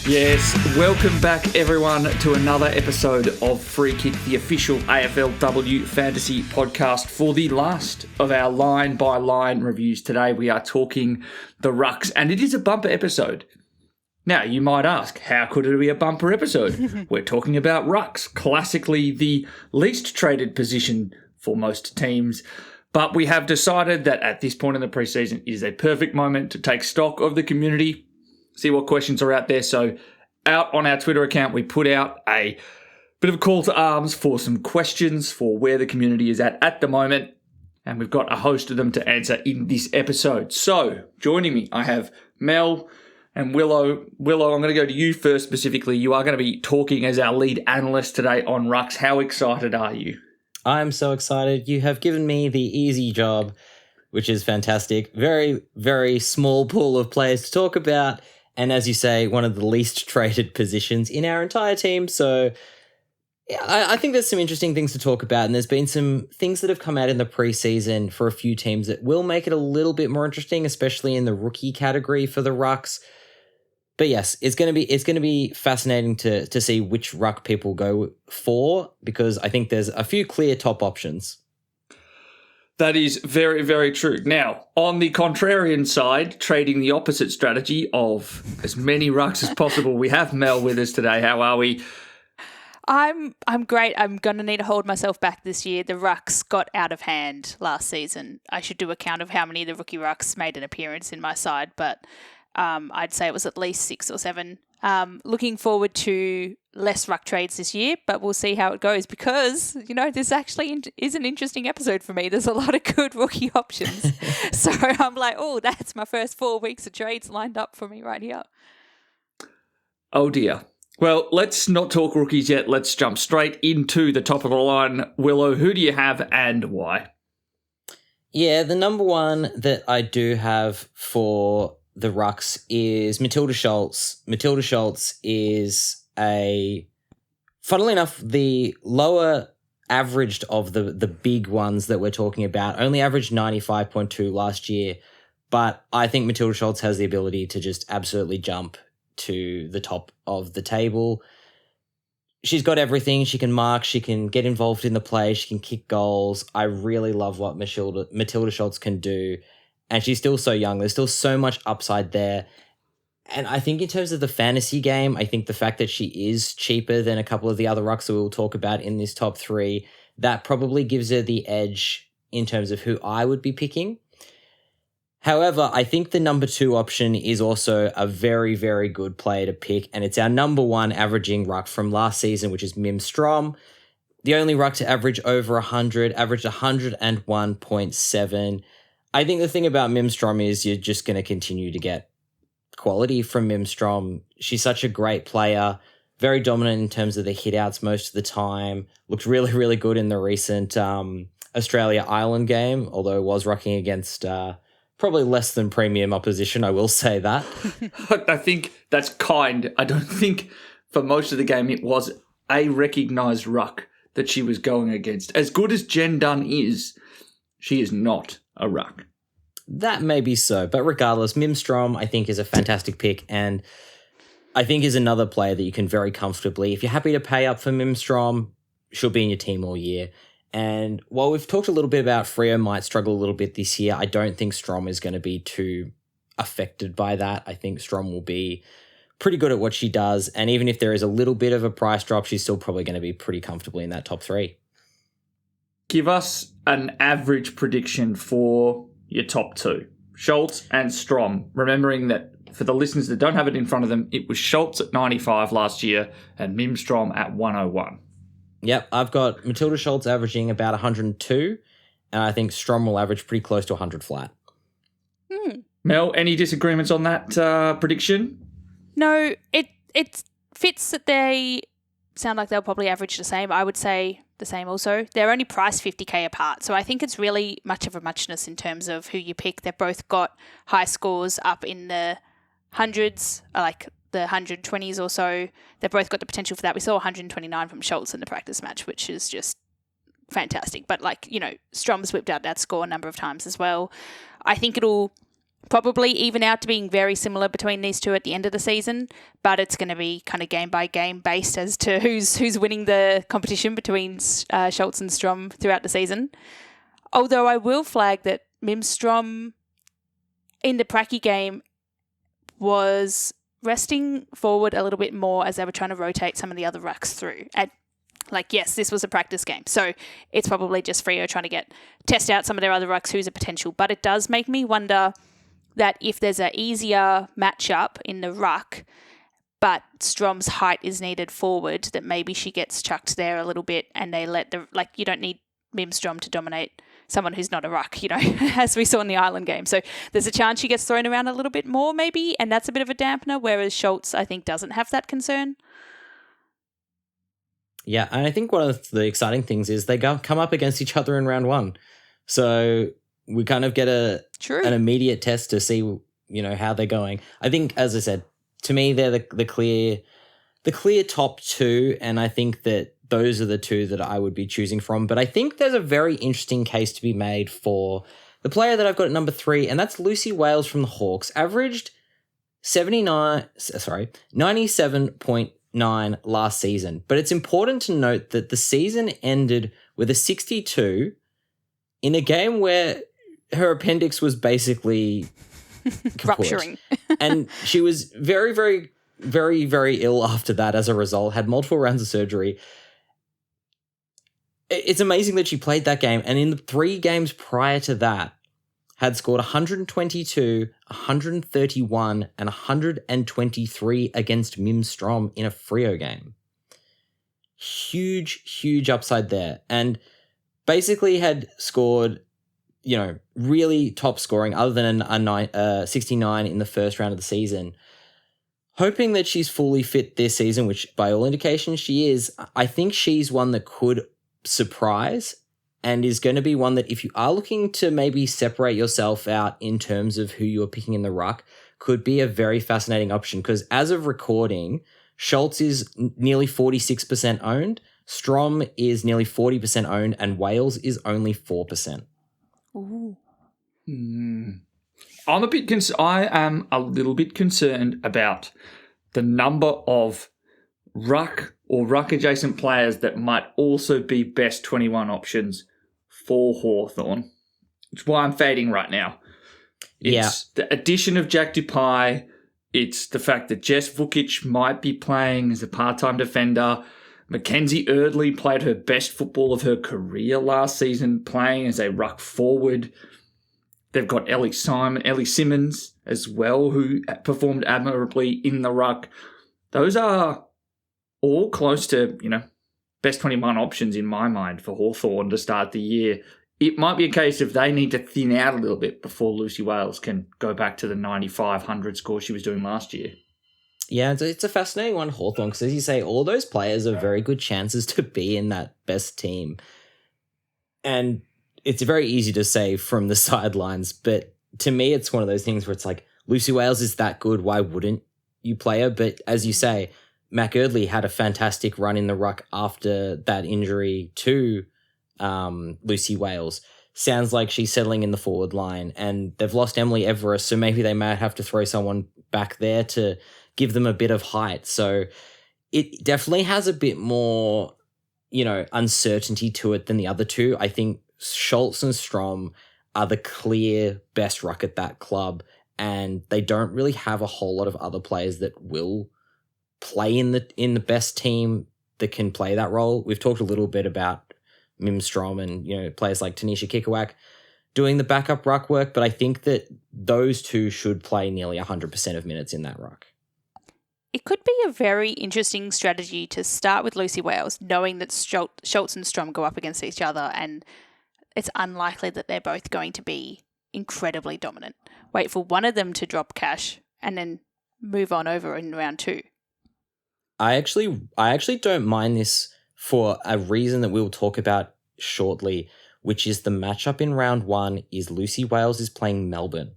Yes, welcome back everyone to another episode of Free Kick, the official AFLW Fantasy podcast. For the last of our line-by-line reviews today, we are talking the Rucks, and it is a bumper episode. Now, you might ask, how could it be a bumper episode? We're talking about Rucks, classically the least traded position for most teams. But we have decided that at this point in the preseason is a perfect moment to take stock of the community, see what questions are out there. So out on our Twitter account, we put out a bit of a call to arms for some questions for where the community is at the moment. And we've got a host of them to answer in this episode. So joining me, I have Mel and Willow. Willow, I'm going to go to you first specifically. You are going to be talking as our lead analyst today on Rucks. How excited are you? I'm so excited. You have given me the easy job, which is fantastic. Very, very small pool of players to talk about. And as you say, one of the least traded positions in our entire team. So yeah, I think there's some interesting things to talk about. And there's been some things that have come out in the preseason for a few teams that will make it a little bit more interesting, especially in the rookie category for the Rucks. But yes, it's going to be fascinating to see which Ruck people go for, because I think there's a few clear top options. That is very, very true. Now, on the contrarian side, trading the opposite strategy of as many Rucks as possible, we have Mel with us today. How are we? I'm great. I'm going to need to hold myself back this year. The Rucks got out of hand last season. I should do a count of how many of the rookie Rucks made an appearance in my side, but I'd say it was at least 6 or 7. Looking forward to less Ruck trades this year, but we'll see how it goes because, this actually is an interesting episode for me. There's a lot of good rookie options. So I'm like, oh, that's my first 4 weeks of trades lined up for me right here. Oh, dear. Well, let's not talk rookies yet. Let's jump straight into the top of the line. Willow, who do you have and why? Yeah, the number one that I do have for the Rucks is Matilda Schultz. Matilda Schultz is funnily enough, the lower averaged of the big ones that we're talking about, only averaged 95.2 last year. But I think Matilda Schultz has the ability to just absolutely jump to the top of the table. She's got everything. She can mark, she can get involved in the play, she can kick goals. I really love what Matilda Schultz can do. And she's still so young. There's still so much upside there. And I think in terms of the fantasy game, I think the fact that she is cheaper than a couple of the other Rucks that we'll talk about in this top 3, that probably gives her the edge in terms of who I would be picking. However, I think the number 2 option is also a very, very good player to pick, and it's our number 1 averaging Ruck from last season, which is Mim Strom. The only Ruck to average over 100, averaged 101.7. I think the thing about Mim Strom is you're just going to continue to get quality from Mim Strom. She's such a great player, very dominant in terms of the hitouts most of the time. Looked really, really good in the recent Australia-Ireland game, although was rucking against probably less than premium opposition, I will say that. I think that's kind. I don't think for most of the game it was a recognised ruck that she was going against. As good as Jen Dunn is, she is not a ruck. That may be so, but regardless, Mim Strom, I think, is a fantastic pick, and I think is another player that you can very comfortably, if you're happy to pay up for Mim Strom, she'll be in your team all year. And while we've talked a little bit about Freo might struggle a little bit this year, I don't think Strom is going to be too affected by that. I think Strom will be pretty good at what she does, and even if there is a little bit of a price drop, she's still probably going to be pretty comfortably in that top 3. Give us an average prediction for your top 2, Schultz and Strom, remembering that for the listeners that don't have it in front of them, it was Schultz at 95 last year and Mim Strom at 101. Yep, I've got Matilda Schultz averaging about 102, and I think Strom will average pretty close to 100 flat. Mel, any disagreements on that prediction? No, it fits that they sound like they'll probably average the same. I would say the same also. They're only priced 50k apart, so I think it's really much of a muchness in terms of who you pick. They've both got high scores up in the hundreds, like the 120s or so. They've both got the potential for that. We saw 129 from Schultz in the practice match, which is just fantastic. But Strom's whipped out that score a number of times as well. I think it'll probably even out to being very similar between these two at the end of the season, but it's going to be kind of game by game based as to who's winning the competition between Schultz and Strom throughout the season. Although I will flag that Mim Strom in the Pracky game was resting forward a little bit more as they were trying to rotate some of the other rucks through. Yes, this was a practice game, so it's probably just Freo trying to test out some of their other rucks who's a potential. But it does make me wonder that if there's an easier matchup in the ruck, but Strom's height is needed forward, that maybe she gets chucked there a little bit and they let you don't need Mim Strom to dominate someone who's not a ruck, as we saw in the Island game. So there's a chance she gets thrown around a little bit more maybe, and that's a bit of a dampener, whereas Schultz, I think, doesn't have that concern. Yeah, and I think one of the exciting things is they come up against each other in round one. So we kind of get an immediate test to see, how they're going. I think, as I said, to me, they're the clear top two, and I think that those are the two that I would be choosing from. But I think there's a very interesting case to be made for the player that I've got at number 3, and that's Lucy Wales from the Hawks. Averaged 97.9 last season. But it's important to note that the season ended with a 62 in a game where her appendix was basically rupturing. And she was very, very, very, very ill after that as a result, had multiple rounds of surgery. It's amazing that she played that game, and in the 3 games prior to that, had scored 122, 131, and 123 against Mim Strom in a Freo game. Huge, huge upside there. And basically had scored, really top scoring other than a 69 in the first round of the season. Hoping that she's fully fit this season, which by all indications she is, I think she's one that could surprise and is going to be one that if you are looking to maybe separate yourself out in terms of who you're picking in the ruck, could be a very fascinating option, because as of recording, Schultz is nearly 46% owned, Strom is nearly 40% owned, and Wales is only 4%. Ooh. I am a little bit concerned about the number of ruck or ruck adjacent players that might also be best 21 options for Hawthorn. It's why I'm fading right now. It's the addition of Jack Dupai. It's the fact that Jess Vukic might be playing as a part-time defender. Mackenzie Erdley played her best football of her career last season, playing as a ruck forward. They've got Ellie Simmons as well, who performed admirably in the ruck. Those are all close to, best 21 options in my mind for Hawthorn to start the year. It might be a case of they need to thin out a little bit before Lucy Wales can go back to the 95-100 score she was doing last year. Yeah, it's a fascinating one, Hawthorn, because as you say, all those players are very good chances to be in that best team. And it's very easy to say from the sidelines, but to me, it's one of those things where it's like, Lucy Wales is that good, why wouldn't you play her? But as you say, Mac Erdley had a fantastic run in the ruck after that injury to Lucy Wales. Sounds like she's settling in the forward line, and they've lost Emily Everest, so maybe they might have to throw someone back there to give them a bit of height. So it definitely has a bit more, uncertainty to it than the other two. I think Schultz and Strom are the clear best ruck at that club, and they don't really have a whole lot of other players that will play in the best team that can play that role. We've talked a little bit about Mim Strom and players like Tanisha Kikowak doing the backup ruck work, but I think that those two should play nearly 100% of minutes in that ruck. It could be a very interesting strategy to start with Lucy Wales, knowing that Schultz and Strom go up against each other, and it's unlikely that they're both going to be incredibly dominant. Wait for one of them to drop cash and then move on over in round 2. I actually don't mind this for a reason that we'll talk about shortly, which is the matchup in round 1 is Lucy Wales is playing Melbourne.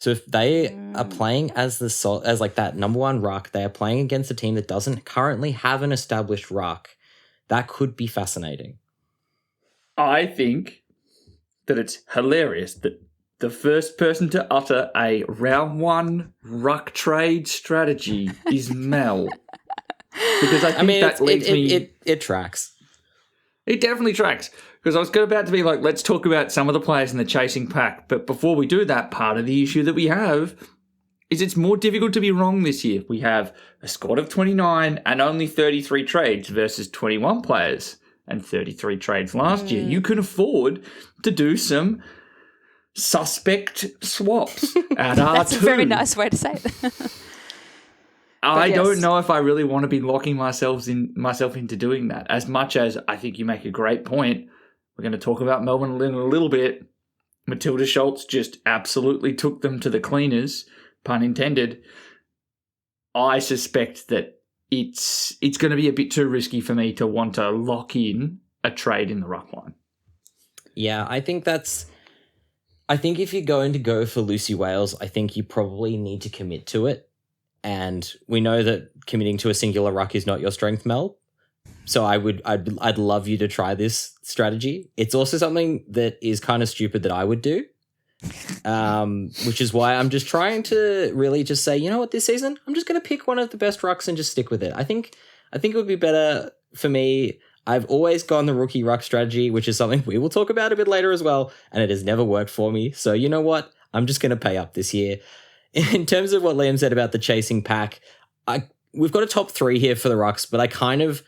So if they are playing as like that number one ruck, they are playing against a team that doesn't currently have an established ruck. That could be fascinating. I think that it's hilarious that the first person to utter a round one ruck trade strategy is Mel. Because I think that leads me... It tracks. It definitely tracks. Because I was about to be like, let's talk about some of the players in the chasing pack. But before we do that, part of the issue that we have is it's more difficult to be wrong this year. We have a squad of 29 and only 33 trades versus 21 players and 33 trades last year. You can afford to do some suspect swaps at R2. That's a very nice way to say it. I don't know if I really want to be locking myself into doing that. As much as I think you make a great point. We're going to talk about Melbourne in a little bit. Matilda Schultz just absolutely took them to the cleaners, pun intended. I suspect that it's going to be a bit too risky for me to want to lock in a trade in the ruck line. Yeah, I think if you're going to go for Lucy Wales, I think you probably need to commit to it. And we know that committing to a singular ruck is not your strength, Mel. So I'd love you to try this strategy. It's also something that is kind of stupid that I would do, which is why I'm just trying to really just say, you know what, this season I'm just going to pick one of the best rucks and just stick with it. I think it would be better for me. I've always gone the rookie ruck strategy, which is something we will talk about a bit later as well, and it has never worked for me. So you know what, I'm just going to pay up this year. In terms of what Liam said about the chasing pack, we've got a top 3 here for the rucks, but I kind of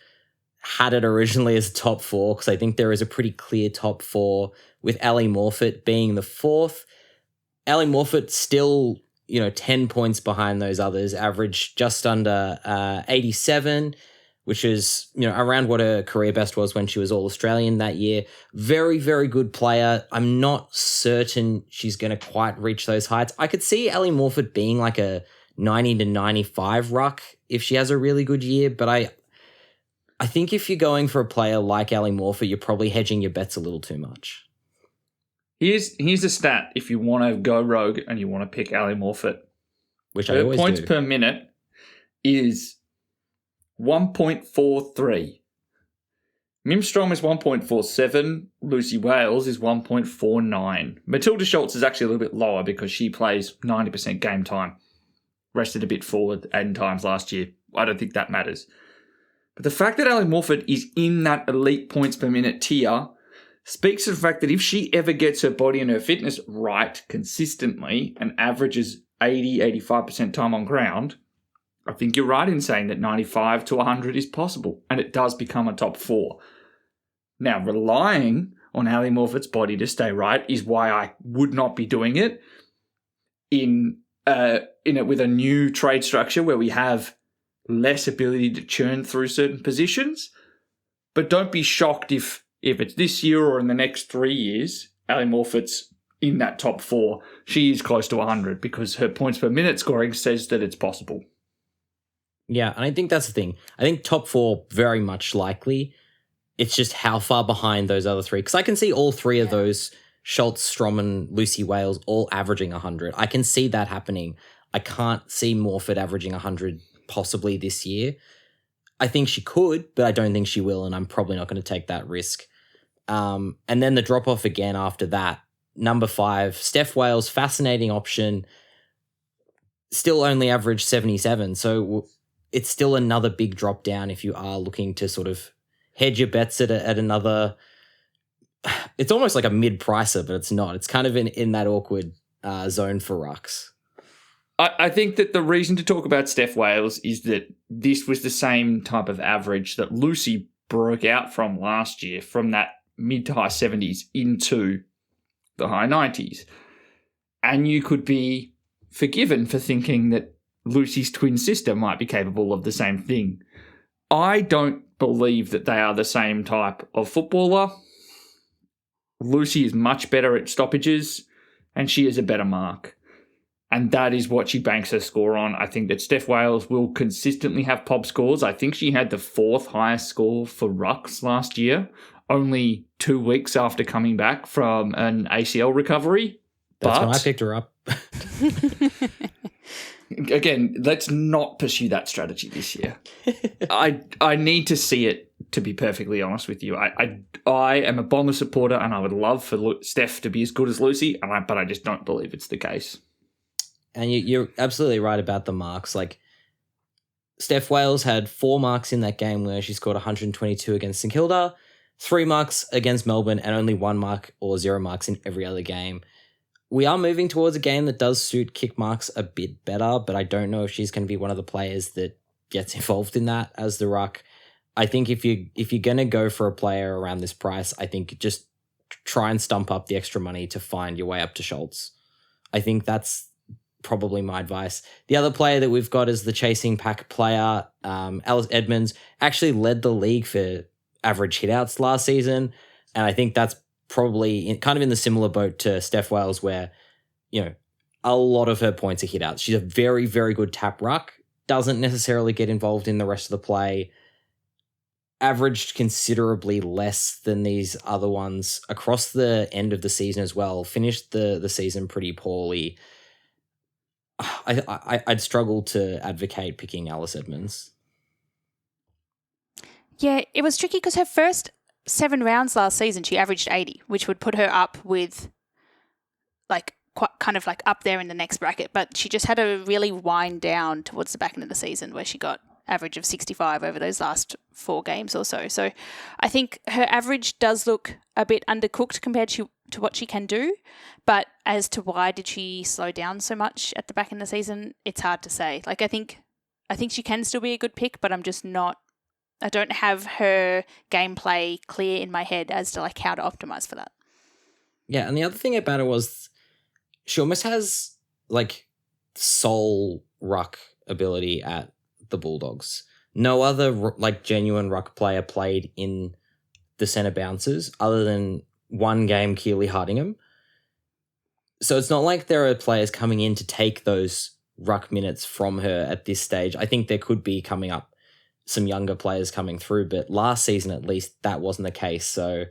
had it originally as a top 4 because I think there is a pretty clear top 4 with Ali Morfitt being the 4th. Ali Morfitt still, 10 points behind those others, averaged just under 87, which is, around what her career best was when she was All-Australian that year. Very, very good player. I'm not certain she's going to quite reach those heights. I could see Ali Morfitt being like a 90 to 95 ruck if she has a really good year, but I think if you're going for a player like Ali Morfitt, you're probably hedging your bets a little too much. Here's a stat if you want to go rogue and you want to pick Ali Morfitt. Which I always do. Points per minute is 1.43. Mimstrom is 1.47. Lucy Wales is 1.49. Matilda Schultz is actually a little bit lower because she plays 90% game time. Rested a bit forward 8 times last year. I don't think that matters. But the fact that Ali Morfitt is in that elite points per minute tier speaks to the fact that if she ever gets her body and her fitness right consistently and averages 80-85% time on ground, I think you're right in saying that 95 to 100 is possible, and it does become a top 4. Now, relying on Ali Morfitt's body to stay right is why I would not be doing it in it with a new trade structure where we have less ability to churn through certain positions. But don't be shocked if it's this year or in the next 3 years, Ali Morfitt's in that top 4. She is close to 100 because her points per minute scoring says that it's possible. Yeah, and I think that's the thing. I think top 4 very much likely. It's just how far behind those other 3. Because I can see all 3 of those, Schultz, Stroman, Lucy Wales, all averaging 100. I can see that happening. I can't see Morfitt averaging 100 possibly this year. I think she could, but I don't think she will, and I'm probably not going to take that risk. And then the drop-off again after that. Number 5, Steph Wales, fascinating option. Still only averaged 77, so it's still another big drop down if you are looking to sort of hedge your bets at another... It's almost like a mid-pricer, but it's not. It's kind of in that awkward zone for rucks. I think that the reason to talk about Steph Wales is that this was the same type of average that Lucy broke out from last year, from that mid to high 70s into the high 90s. And you could be forgiven for thinking that Lucy's twin sister might be capable of the same thing. I don't believe that they are the same type of footballer. Lucy is much better at stoppages, and she is a better mark. And that is what she banks her score on. I think that Steph Wales will consistently have pop scores. I think she had the 4th highest score for rucks last year, only 2 weeks after coming back from an ACL recovery. That's when I picked her up. Again, let's not pursue that strategy this year. I need to see it, to be perfectly honest with you. I am a Bomber supporter, and I would love for Steph to be as good as Lucy, but I just don't believe it's the case. And you're absolutely right about the marks. Like, Steph Wales had 4 marks in that game where she scored 122 against St Kilda, 3 marks against Melbourne, and only 1 mark or 0 marks in every other game. We are moving towards a game that does suit kick marks a bit better, but I don't know if she's going to be one of the players that gets involved in that as the ruck. I think if you're going to go for a player around this price, I think just try and stump up the extra money to find your way up to Schultz. I think that's probably my advice. The other player that we've got is the chasing pack player. Alice Edmonds actually led the league for average hitouts last season, and I think that's probably kind of in the similar boat to Steph Wales, where, a lot of her points are hitouts. She's a very, very good tap ruck, doesn't necessarily get involved in the rest of the play, averaged considerably less than these other ones across the end of the season as well, finished the season pretty poorly. I'd struggle to advocate picking Alice Edmonds. Yeah, it was tricky because her first 7 rounds last season, she averaged 80, which would put her up with kind of up there in the next bracket. But she just had to really wind down towards the back end of the season where she got average of 65 over those last 4 games or so. So I think her average does look a bit undercooked compared to what she can do. But as to why did she slow down so much at the back end of the season, it's hard to say. I think she can still be a good pick, but I don't have her gameplay clear in my head as to how to optimize for that. Yeah, and the other thing about it was she almost has sole ruck ability at the Bulldogs. No other genuine ruck player played in the centre bounces other than one game, Keely Hardingham. So it's not like there are players coming in to take those ruck minutes from her at this stage. I think there could be coming up some younger players coming through, but last season at least that wasn't the case. So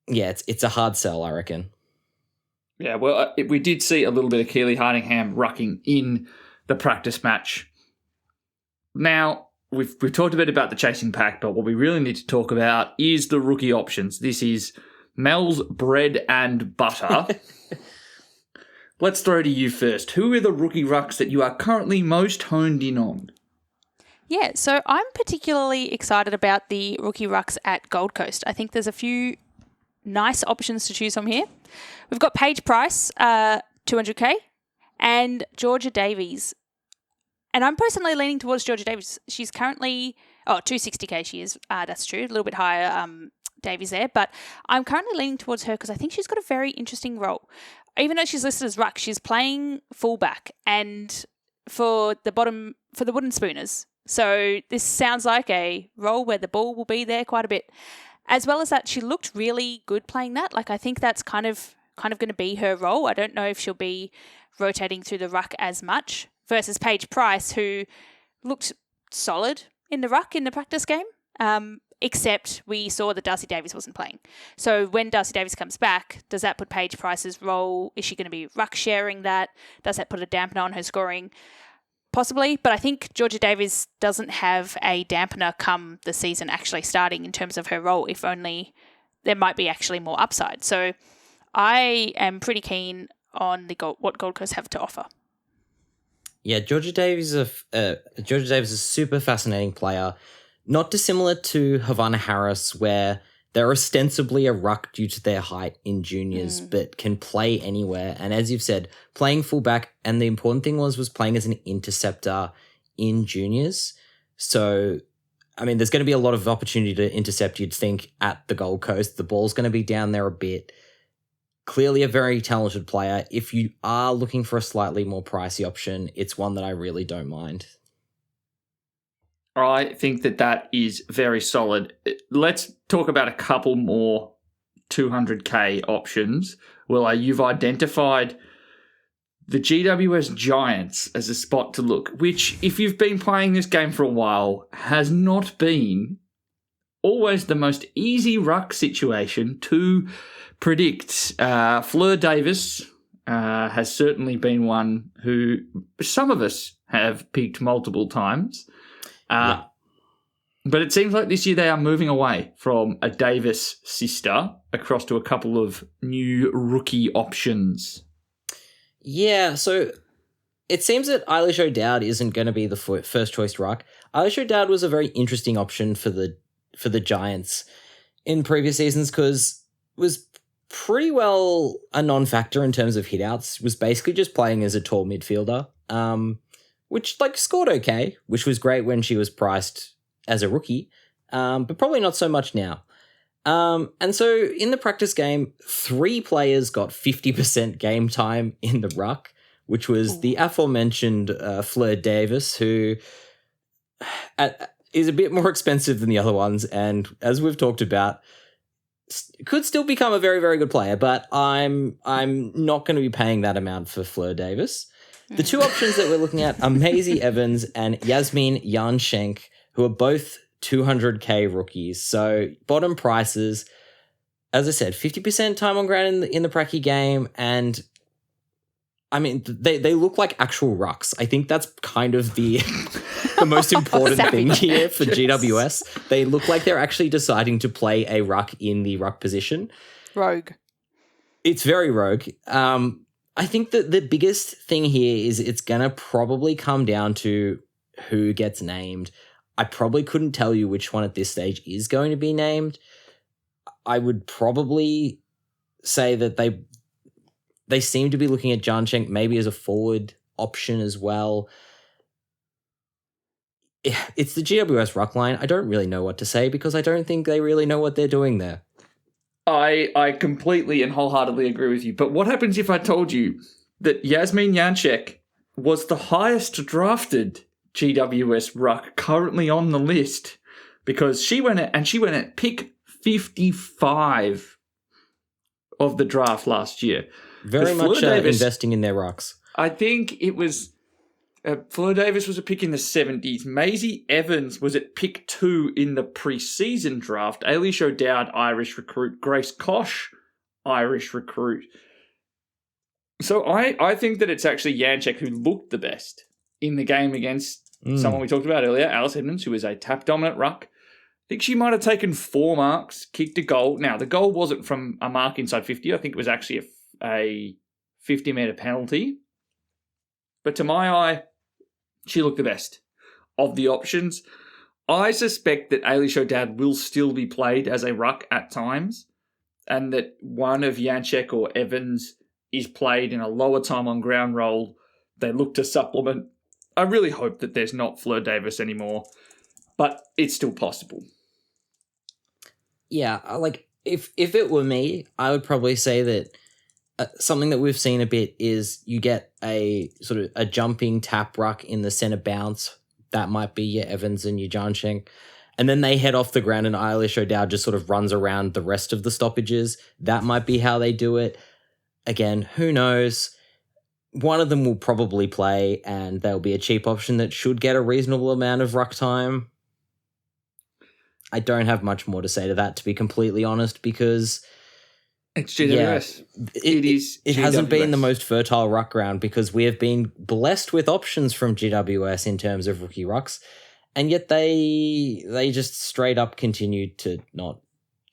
yeah, it's a hard sell, I reckon. Yeah, well, we did see a little bit of Keely Hardingham rucking in the practice match. Now, we've talked a bit about the chasing pack, but what we really need to talk about is the rookie options. This is Mel's bread and butter. Let's throw to you first. Who are the rookie rucks that you are currently most honed in on? Yeah, so I'm particularly excited about the rookie rucks at Gold Coast. I think there's a few nice options to choose from here. We've got Paige Price, 200k, and Georgia Davies. And I'm personally leaning towards Georgia Davies. She's currently, 260k she is. That's true, a little bit higher Davies there. But I'm currently leaning towards her because I think she's got a very interesting role. Even though she's listed as ruck, she's playing fullback and for the Wooden Spooners. So this sounds like a role where the ball will be there quite a bit. As well as that, she looked really good playing that. I think that's kind of going to be her role. I don't know if she'll be rotating through the ruck as much versus Paige Price, who looked solid in the ruck in the practice game, except we saw that Darcy Davies wasn't playing. So when Darcy Davies comes back, does that put Paige Price's role? Is she going to be ruck sharing that? Does that put a dampener on her scoring? Possibly, but I think Georgia Davies doesn't have a dampener come the season actually starting in terms of her role, if only there might be actually more upside. So I am pretty keen on what Gold Coast have to offer. Yeah, Georgia Davies is a super fascinating player, not dissimilar to Havana Harris, where they're ostensibly a ruck due to their height in juniors, but can play anywhere. And as you've said, playing fullback, and the important thing was playing as an interceptor in juniors. So, I mean, there's going to be a lot of opportunity to intercept, you'd think, at the Gold Coast. The ball's going to be down there a bit. Clearly a very talented player. If you are looking for a slightly more pricey option, it's one that I really don't mind. I think that is very solid. Let's talk about a couple more 200k options. Well, you've identified the GWS Giants as a spot to look, which, if you've been playing this game for a while, has not been always the most easy ruck situation to predict. Fleur Davis has certainly been one who some of us have picked multiple times. Yeah. But it seems like this year they are moving away from a Davis sister across to a couple of new rookie options. Yeah, so it seems that Eilish O'Dowd isn't going to be the first choice ruck. Eilish O'Dowd was a very interesting option for the Giants in previous seasons because it was pretty well a non-factor in terms of hitouts. Was basically just playing as a tall midfielder, which scored okay, which was great when she was priced as a rookie, but probably not so much now. And so in the practice game, 3 players got 50% game time in the ruck, which was the aforementioned Fleur Davis, who is a bit more expensive than the other ones, and as we've talked about, could still become a very, very good player, but I'm not going to be paying that amount for Fleur Davis. The 2 options that we're looking at are Maisie Evans and Yasmin Janschenk, who are both 200k rookies. So bottom prices, as I said, 50% time on ground in the pracky game, and I mean they look like actual rucks. I think that's kind of the most important thing here for GWS. They look like they're actually deciding to play a ruck in the ruck position. Rogue. It's very rogue. I think that the biggest thing here is it's gonna probably come down to who gets named. I probably couldn't tell you which one at this stage is going to be named. I would probably say that they seem to be looking at Janschenk maybe as a forward option as well. It's the GWS ruck line. I don't really know what to say because I don't think they really know what they're doing there. I completely and wholeheartedly agree with you. But what happens if I told you that Yasmin Janschenk was the highest drafted GWS ruck currently on the list, because she went at pick 55 of the draft last year. Very much investing in their rucks. I think it was Fleur Davis was a pick in the 70s. Maisie Evans was at pick 2 in the preseason draft. Eilish O'Dowd, Irish recruit. Grace Koch, Irish recruit. So I think that it's actually Janschenk who looked the best in the game against someone we talked about earlier, Alice Edmonds, who is a tap-dominant ruck. I think she might have taken 4 marks, kicked a goal. Now, the goal wasn't from a mark inside 50. I think it was actually a 50-metre penalty. But to my eye, she looked the best of the options. I suspect that Eilish O'Dowd will still be played as a ruck at times, and that one of Janschenk or Evans is played in a lower time on ground role. They look to supplement. I really hope that there's not Fleur Davis anymore, but it's still possible. Yeah, if it were me, I would probably say that something that we've seen a bit is you get a sort of a jumping tap ruck in the centre bounce. That might be your Evans and your Janschenk. And then they head off the ground and Eilish O'Dowd just sort of runs around the rest of the stoppages. That might be how they do it. Again, who knows? One of them will probably play, and there'll be a cheap option that should get a reasonable amount of ruck time. I don't have much more to say to that, to be completely honest, because it's GWS. It hasn't been the most fertile ruck ground because we have been blessed with options from GWS in terms of rookie rucks, and yet they just straight up continued to not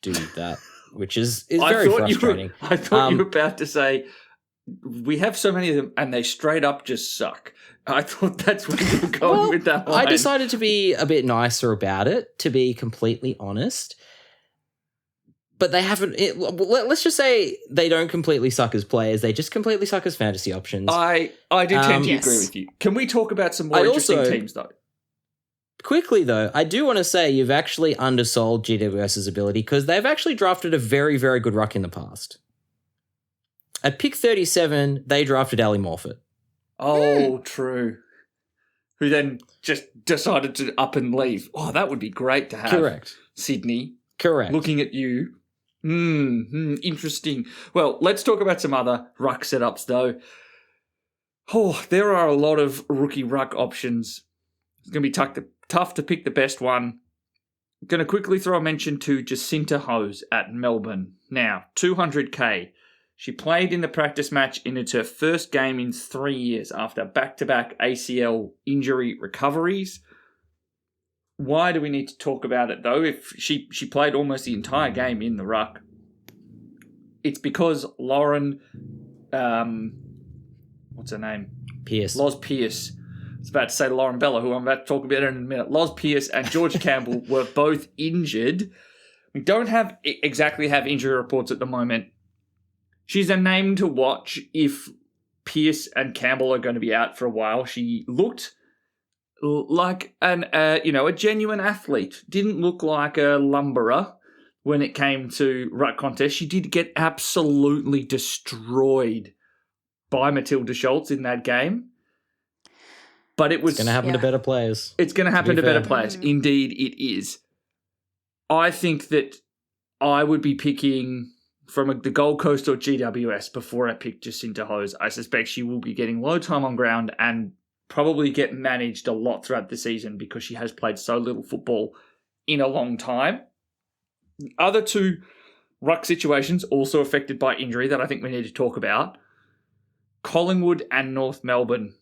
do that, which is very frustrating. I thought you were about to say, we have so many of them and they straight up just suck. I thought that's where you were going with that line. I decided to be a bit nicer about it, to be completely honest. But they haven't... let's just say they don't completely suck as players. They just completely suck as fantasy options. I do tend to agree with you. Can we talk about some more interesting teams, though? Quickly, though, I do want to say you've actually undersold GWS's ability because they've actually drafted a very, very good ruck in the past. At pick 37, they drafted Ali Morfitt. Oh, true. Who then just decided to up and leave. Oh, that would be great to have. Correct. Sydney. Correct. Looking at you. Interesting. Well, let's talk about some other ruck setups, though. Oh, there are a lot of rookie ruck options. It's going to be tough to pick the best one. I'm going to quickly throw a mention to Jacinta Hose at Melbourne. Now, 200k. She played in the practice match and it's her first game in 3 years after back-to-back ACL injury recoveries. Why do we need to talk about it, though? If she played almost the entire game in the ruck, it's because Lauren, what's her name? Pierce. Loz Pierce. I was about to say Lauren Bella, who I'm about to talk about in a minute. Loz Pierce and George Campbell were both injured. We don't exactly have injury reports at the moment. She's a name to watch if Pierce and Campbell are going to be out for a while. She looked like a genuine athlete. Didn't look like a lumberer when it came to ruck contest. She did get absolutely destroyed by Matilda Schultz in that game. But it's going to happen to better players. It's going to happen to better players. Indeed, it is. I think that I would be picking from the Gold Coast or GWS before I pick Jacinta Hose. I suspect she will be getting low time on ground and probably get managed a lot throughout the season because she has played so little football in a long time. The other two ruck situations also affected by injury that I think we need to talk about, Collingwood and North Melbourne.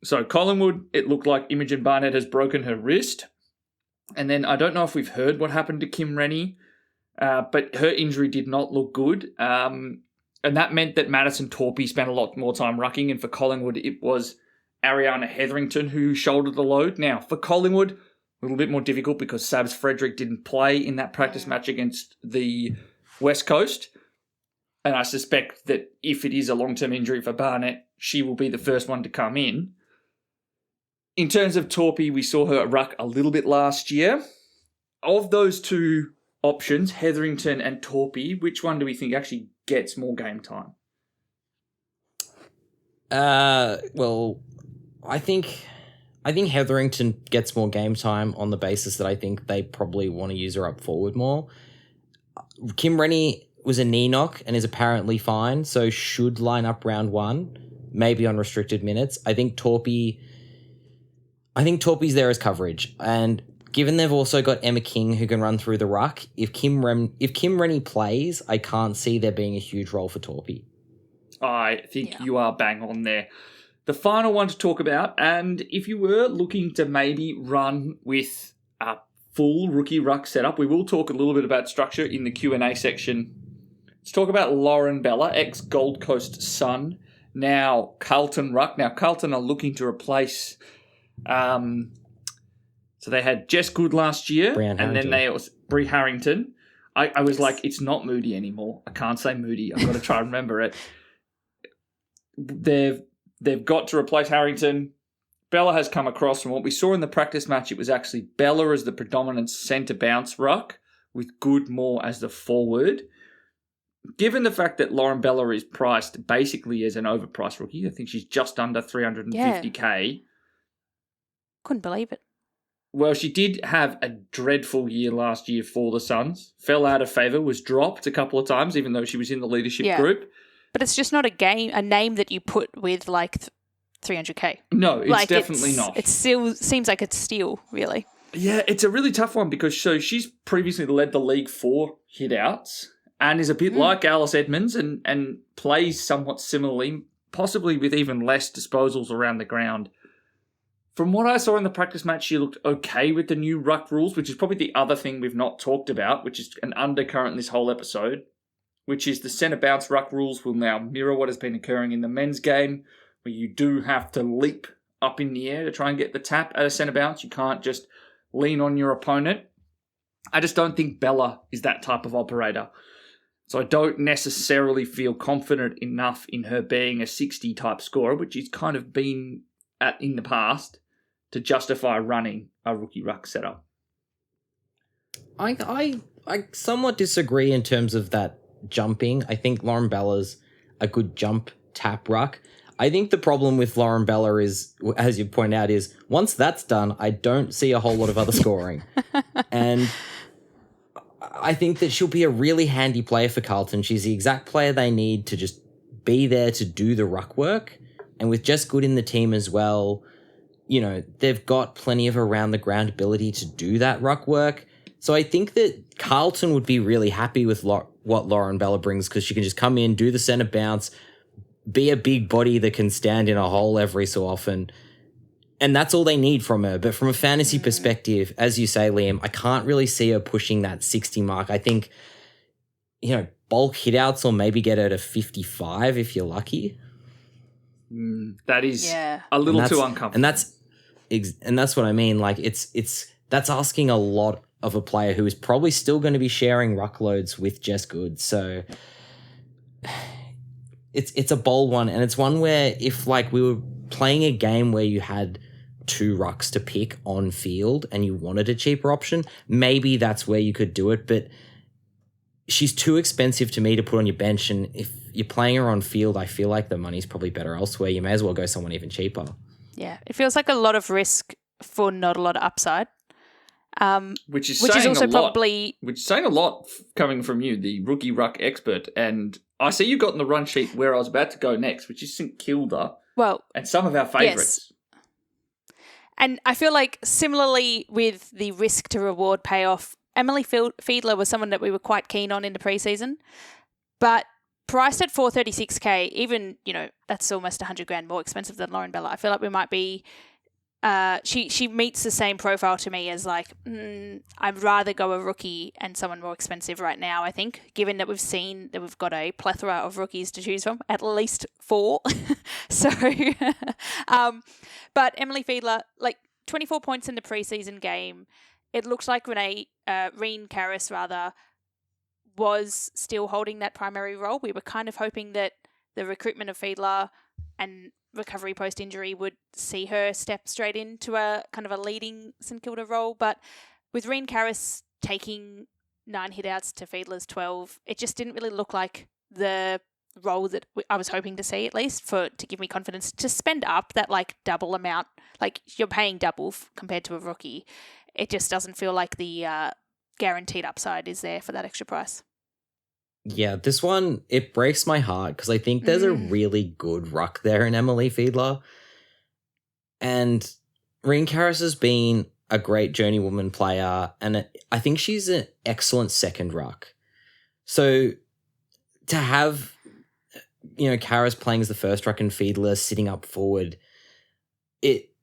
So Collingwood, it looked like Imogen Barnett has broken her wrist. And then I don't know if we've heard what happened to Kim Rennie, but her injury did not look good. And that meant that Madison Torpey spent a lot more time rucking. And for Collingwood, it was Ariana Hetherington who shouldered the load. Now, for Collingwood, a little bit more difficult because Sabs Frederick didn't play in that practice match against the West Coast. And I suspect that if it is a long-term injury for Barnett, she will be the first one to come in. In terms of Torpey, we saw her at ruck a little bit last year. Of those two options, Hetherington and Torpey, which one do we think actually gets more game time? Well, I think Hetherington gets more game time on the basis that I think they probably want to use her up forward more. Kim Rennie was a knee knock and is apparently fine, so should line up round one, maybe on restricted minutes. I think Torpey's there as coverage, and given they've also got Emma King who can run through the ruck, if Kim Rennie plays, I can't see there being a huge role for Torpey. I think you are bang on there. The final one to talk about, and if you were looking to maybe run with a full rookie ruck setup, we will talk a little bit about structure in the Q&A section. Let's talk about Lauren Bella, ex-Gold Coast Sun, now Carlton ruck. Now, Carlton are looking to replace... so they had Jess Good last year, and then they was Brie Harrington. I was like, it's not Moody anymore. I can't say Moody. I've got to try and remember it. They've got to replace Harrington. Bella has come across from what we saw in the practice match. It was actually Bella as the predominant centre bounce ruck with Good more as the forward. Given the fact that Lauren Bella is priced basically as an overpriced rookie, I think she's just under 350k. Couldn't believe it. Well, she did have a dreadful year last year for the Suns. Fell out of favour, was dropped a couple of times, even though she was in the leadership group. But it's just not a name that you put with like 300k. No, it's definitely not. It still seems like it's steal, really. Yeah, it's a really tough one because she's previously led the league for hit-outs and is a bit like Alice Edmonds and plays somewhat similarly, possibly with even less disposals around the ground. From what I saw in the practice match, she looked okay with the new ruck rules, which is probably the other thing we've not talked about, which is an undercurrent in this whole episode, which is the centre bounce ruck rules will now mirror what has been occurring in the men's game, where you do have to leap up in the air to try and get the tap at a centre bounce. You can't just lean on your opponent. I just don't think Bella is that type of operator. So I don't necessarily feel confident enough in her being a 60 type scorer, which she's kind of been at in the past, to justify running a rookie ruck setup. I somewhat disagree in terms of that jumping. I think Lauren Bella's a good jump tap ruck. I think the problem with Lauren Bella is, as you point out, is once that's done, I don't see a whole lot of other scoring. And I think that she'll be a really handy player for Carlton. She's the exact player they need to just be there to do the ruck work. And with Jess Good in the team as well, you know, they've got plenty of around-the-ground ability to do that ruck work. So I think that Carlton would be really happy with what Lauren Bella brings, because she can just come in, do the centre bounce, be a big body that can stand in a hole every so often. And that's all they need from her. But from a fantasy perspective, as you say, Liam, I can't really see her pushing that 60 mark. I think, bulk hitouts or maybe get her to 55 if you're lucky. That is a little too uncomfortable. And that's what I mean. Like that's asking a lot of a player who is probably still going to be sharing ruck loads with Jess Good. So it's a bold one, and it's one where if like we were playing a game where you had 2 rucks to pick on field and you wanted a cheaper option, maybe that's where you could do it. But she's too expensive to me to put on your bench, and if you're playing her on field, I feel like the money's probably better elsewhere. You may as well go someone even cheaper. Yeah, it feels like a lot of risk for not a lot of upside. Which is also a lot. probably... Which is saying a lot coming from you, the rookie ruck expert. And I see you got in the run sheet where I was about to go next, which is St Kilda. Well, and some of our favourites. Yes. And I feel like similarly with the risk to reward payoff, Emily Fiedler was someone that we were quite keen on in the preseason, but priced at $436K, even, that's almost $100,000 more expensive than Lauren Bella. I feel like we might be, she meets the same profile to me as like, I'd rather go a rookie and someone more expensive right now, I think, given that we've seen that we've got a plethora of rookies to choose from, at least 4. So, but Emily Fiedler, like 24 points in the preseason game. It looks like Reen Karras, was still holding that primary role. We were kind of hoping that the recruitment of Fiedler and recovery post-injury would see her step straight into a kind of a leading St Kilda role. But with Reen Karras taking 9 hitouts to Fiedler's 12, it just didn't really look like the role that I was hoping to see, at least, to give me confidence to spend up that like double amount. Like you're paying double compared to a rookie. It just doesn't feel like the guaranteed upside is there for that extra price. Yeah, this one, it breaks my heart because I think there's a really good ruck there in Emily Fiedler. And Reen Karras has been a great journeywoman player, and I think she's an excellent second ruck. So to have, Karras playing as the first ruck and Fiedler sitting up forward,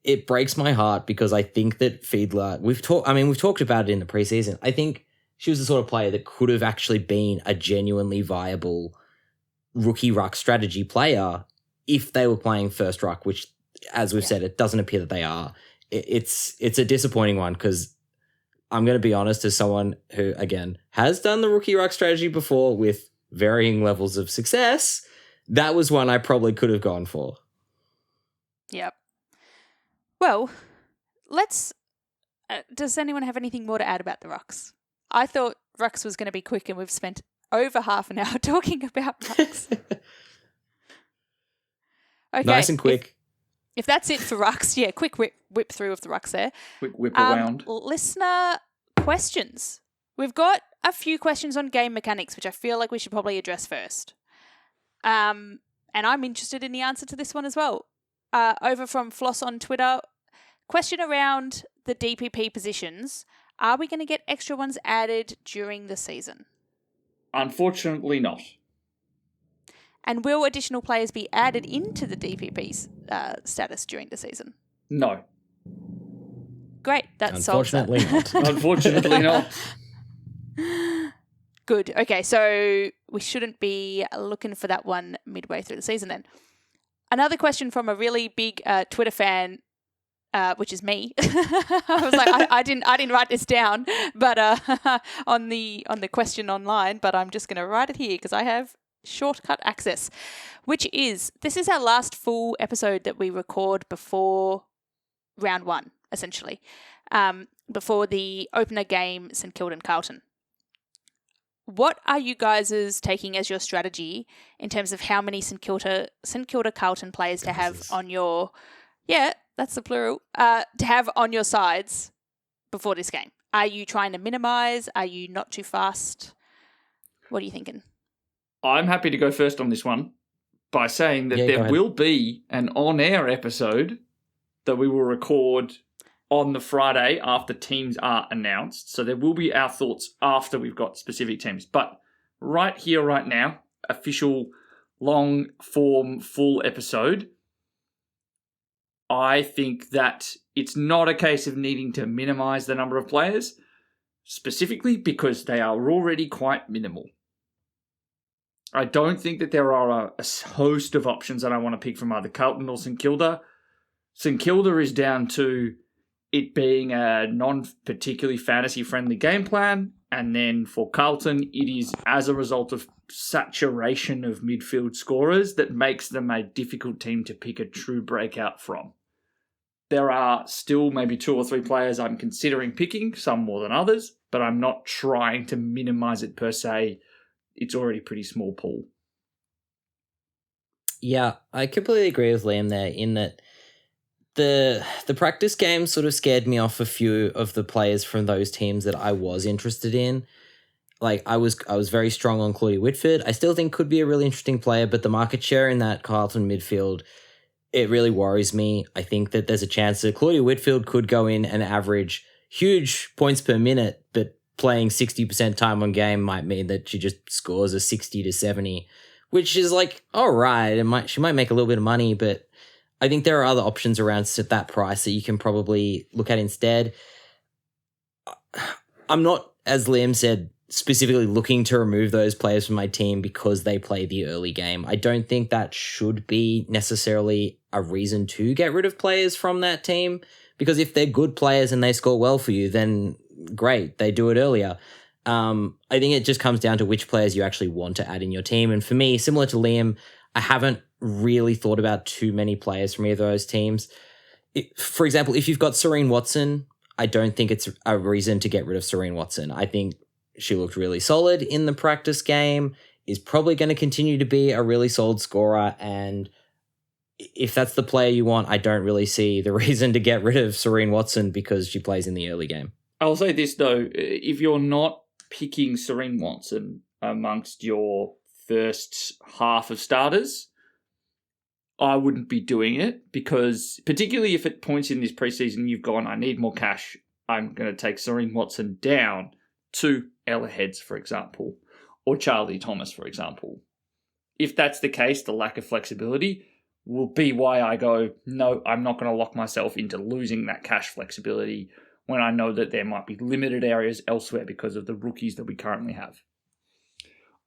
it breaks my heart because I think that Fiedler, we've talked about it in the preseason. I think she was the sort of player that could have actually been a genuinely viable rookie ruck strategy player if they were playing first ruck, which, as we've said, it doesn't appear that they are. It's a disappointing one because I'm going to be honest, as someone who, again, has done the rookie ruck strategy before with varying levels of success, that was one I probably could have gone for. Yep. Well, let's... does anyone have anything more to add about the rucks? I thought rucks was going to be quick, and we've spent over half an hour talking about rucks. Okay, nice and quick. If that's it for rucks, quick whip through of the rucks there. Quick whip around. Listener questions. We've got a few questions on game mechanics, which I feel like we should probably address first. And I'm interested in the answer to this one as well. Over from Floss on Twitter, question around the DPP positions. Are we going to get extra ones added during the season? Unfortunately not. And will additional players be added into the DPP status during the season? No. Great, that solves that. Unfortunately not. Good. Okay, so we shouldn't be looking for that one midway through the season then. Another question from a really big Twitter fan, which is me. I was like, I didn't write this down, but on the question online, but I'm just going to write it here because I have shortcut access, which is, this is our last full episode that we record before round 1, essentially, before the opener game, St Kilda and Carlton. What are you guys taking as your strategy in terms of how many St Kilda Carlton players to have on your, that's the plural, to have on your sides before this game? Are you trying to minimise? Are you not too fast? What are you thinking? I'm happy to go first on this one by saying that there will be an on-air episode that we will record on the Friday after teams are announced. So there will be our thoughts after we've got specific teams. But right here, right now, official long form full episode, I think that it's not a case of needing to minimize the number of players, specifically because they are already quite minimal. I don't think that there are a host of options that I want to pick from either Carlton or St Kilda. St Kilda is down to it being a non-particularly fantasy-friendly game plan, and then for Carlton, it is as a result of saturation of midfield scorers that makes them a difficult team to pick a true breakout from. There are still maybe 2 or 3 players I'm considering picking, some more than others, but I'm not trying to minimize it per se. It's already a pretty small pool. Yeah, I completely agree with Liam there in that the practice game sort of scared me off a few of the players from those teams that I was interested in. Like I was very strong on Claudia Whitford. I still think could be a really interesting player, but the market share in that Carlton midfield, it really worries me. I think that there's a chance that Claudia Whitfield could go in and average huge points per minute, but playing 60% time on game might mean that she just scores a 60 to 70, which is like, all right, she might make a little bit of money, but I think there are other options around at that price that you can probably look at instead. I'm not, as Liam said, specifically looking to remove those players from my team because they play the early game. I don't think that should be necessarily a reason to get rid of players from that team, because if they're good players and they score well for you, then great, they do it earlier. I think it just comes down to which players you actually want to add in your team. And for me, similar to Liam, I haven't really thought about too many players from either of those teams. For example, if you've got Serene Watson, I don't think it's a reason to get rid of Serene Watson. I think she looked really solid in the practice game, is probably going to continue to be a really solid scorer, and if that's the player you want, I don't really see the reason to get rid of Serene Watson because she plays in the early game. I'll say this, though. If you're not picking Serene Watson amongst your first half of starters, I wouldn't be doing it, because particularly if at points in this preseason you've gone, I need more cash, I'm going to take Serene Watson down to Ella Heads, for example, or Charlie Thomas, for example. If that's the case, the lack of flexibility will be why I go, no, I'm not going to lock myself into losing that cash flexibility when I know that there might be limited areas elsewhere because of the rookies that we currently have.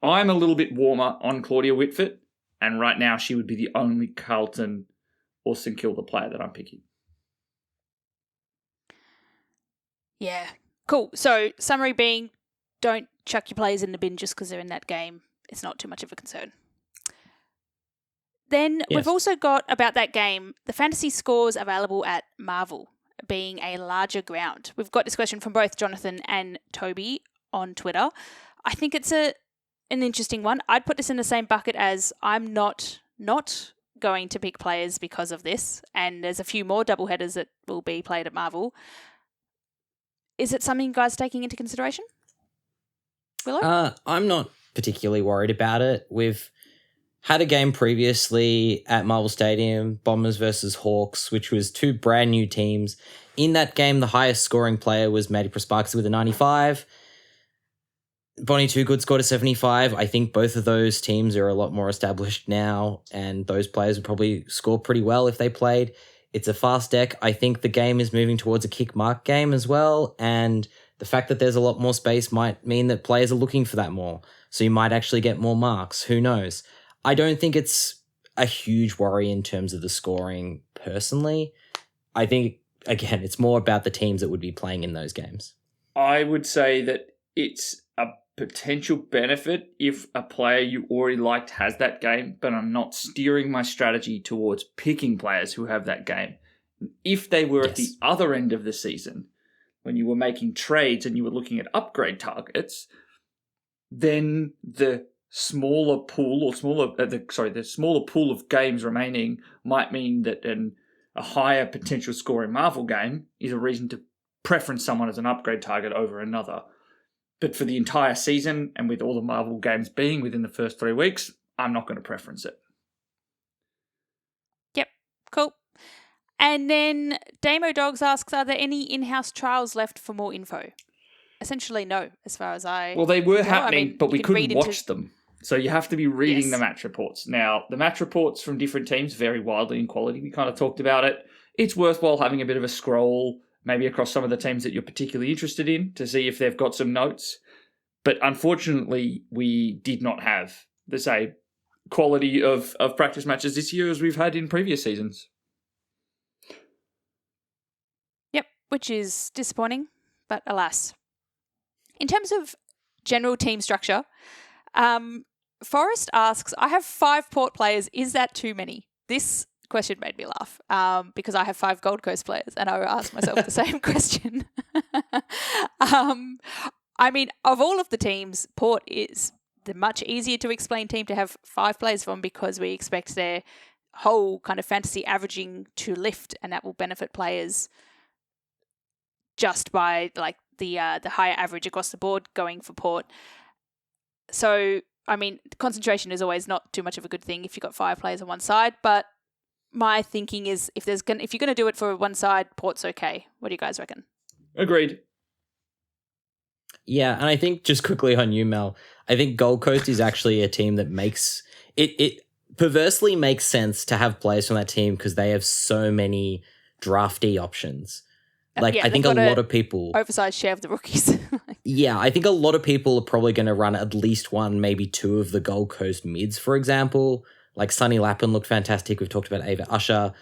I'm a little bit warmer on Claudia Whitford, and right now she would be the only Carlton or St Kilda player that I'm picking. Yeah. Cool. So summary being, don't chuck your players in the bin just because they're in that game. It's not too much of a concern. Then We've also got, about that game, the fantasy scores available at Marvel being a larger ground. We've got this question from both Jonathan and Toby on Twitter. I think it's an interesting one. I'd put this in the same bucket as I'm not going to pick players because of this, and there's a few more doubleheaders that will be played at Marvel. Is it something you guys are taking into consideration? Willow? I'm not particularly worried about it. We've had a game previously at Marvel Stadium, Bombers versus Hawks, which was 2 brand new teams. In that game, the highest scoring player was Maddie Prosparks with a 95. Bonnie Toogood scored a 75. I think both of those teams are a lot more established now, and those players would probably score pretty well if they played. It's a fast deck. I think the game is moving towards a kick mark game as well, and the fact that there's a lot more space might mean that players are looking for that more. So you might actually get more marks. Who knows? I don't think it's a huge worry in terms of the scoring personally. I think, again, it's more about the teams that would be playing in those games. I would say that it's a potential benefit if a player you already liked has that game, but I'm not steering my strategy towards picking players who have that game. If they were at the other end of the season, when you were making trades and you were looking at upgrade targets, then the smaller pool of games remaining might mean that a higher potential scoring Marvel game is a reason to preference someone as an upgrade target over another. But for the entire season, and with all the Marvel games being within the first 3 weeks, I'm not going to preference it. Yep, cool. And then Damo Dogs asks, are there any in-house trials left for more info? essentially no, as far as I Well, they were know. happening, but we couldn't watch them. So you have to be reading Yes. the match reports. Now, the match reports from different teams vary wildly in quality. We kind of talked about it. It's worthwhile having a bit of a scroll, maybe across some of the teams that you're particularly interested in, to see if they've got some notes. But unfortunately, we did not have the same quality of practice matches this year as we've had in previous seasons. Yep, which is disappointing, but alas. In terms of general team structure, Forrest asks, I have 5 Port players. Is that too many? This question made me laugh because I have 5 Gold Coast players and I asked myself the same question. I mean, of all of the teams, Port is the much easier to explain team to have 5 players from because we expect their whole kind of fantasy averaging to lift, and that will benefit players just by like the higher average across the board going for Port. So, I mean, concentration is always not too much of a good thing if you've got 5 players on one side, but my thinking is if you're going to do it for one side, Port's okay. What do you guys reckon? Agreed. Yeah, and I think just quickly on you, Mel, I think Gold Coast is actually a team that makes it perversely makes sense to have players from that team because they have so many drafty options. Like, I think a lot of people... Oversized share of the rookies. Yeah, I think a lot of people are probably going to run at least 1, maybe 2 of the Gold Coast mids, for example. Like, Sonny Lappin looked fantastic. We've talked about Ava Usher.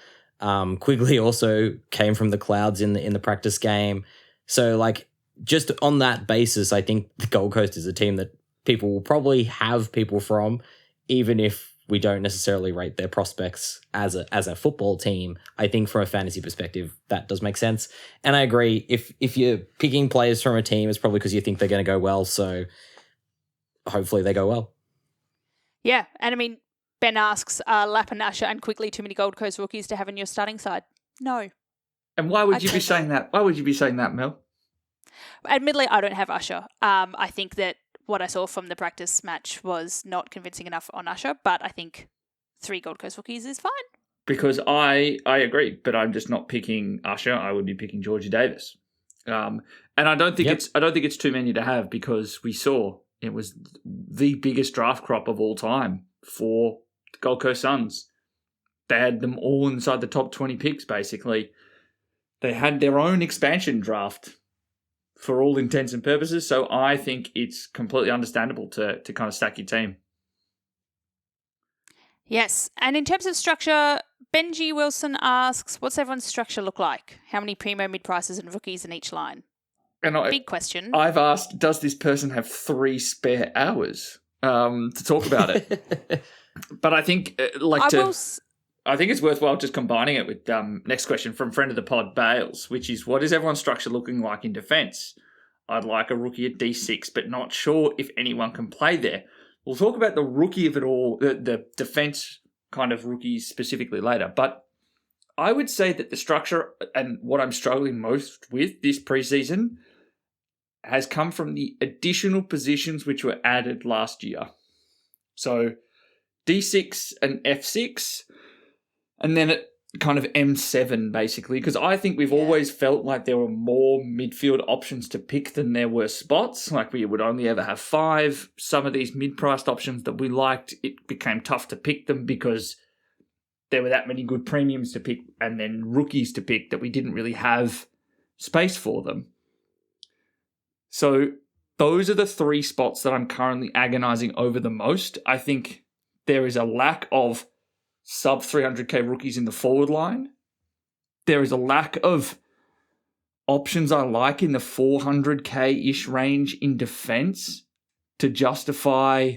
Quigley also came from the Clouds in the practice game. So, like, just on that basis, I think the Gold Coast is a team that people will probably have people from, even if we don't necessarily rate their prospects as a football team. I think from a fantasy perspective, that does make sense. And I agree, if you're picking players from a team, it's probably because you think they're going to go well, so hopefully they go well. Yeah, and I mean, Ben asks, Lappin, Usher and Quigley too many Gold Coast rookies to have in your starting side? No. And why would you be saying that? Why would you be saying that, Mel? Admittedly, I don't have Usher. I think that what I saw from the practice match was not convincing enough on Usher, but I think 3 Gold Coast rookies is fine. Because I agree, but I'm just not picking Usher. I would be picking Georgie Davis, and I don't think it's too many to have because we saw it was the biggest draft crop of all time for the Gold Coast Suns. They had them all inside the top 20 picks. Basically, they had their own expansion draft for all intents and purposes. So I think it's completely understandable to kind of stack your team. Yes. And in terms of structure, Benji Wilson asks, what's everyone's structure look like? How many primo, mid-prices and rookies in each line? Big question. I've asked, does this person have 3 spare hours to talk about it? But I think I think it's worthwhile just combining it with next question from friend of the pod, Bales, which is, what is everyone's structure looking like in defence? I'd like a rookie at D6, but not sure if anyone can play there. We'll talk about the rookie of it all, the defence kind of rookies specifically later. But I would say that the structure and what I'm struggling most with this preseason has come from the additional positions which were added last year. So D6 and F6, and then at kind of M7, basically, because I think we've always felt like there were more midfield options to pick than there were spots. Like we would only ever have 5. Some of these mid-priced options that we liked, it became tough to pick them because there were that many good premiums to pick and then rookies to pick that we didn't really have space for them. So those are the 3 spots that I'm currently agonizing over the most. I think there is a lack of sub 300k rookies in the forward line. There is a lack of options I like in the 400k-ish range in defense to justify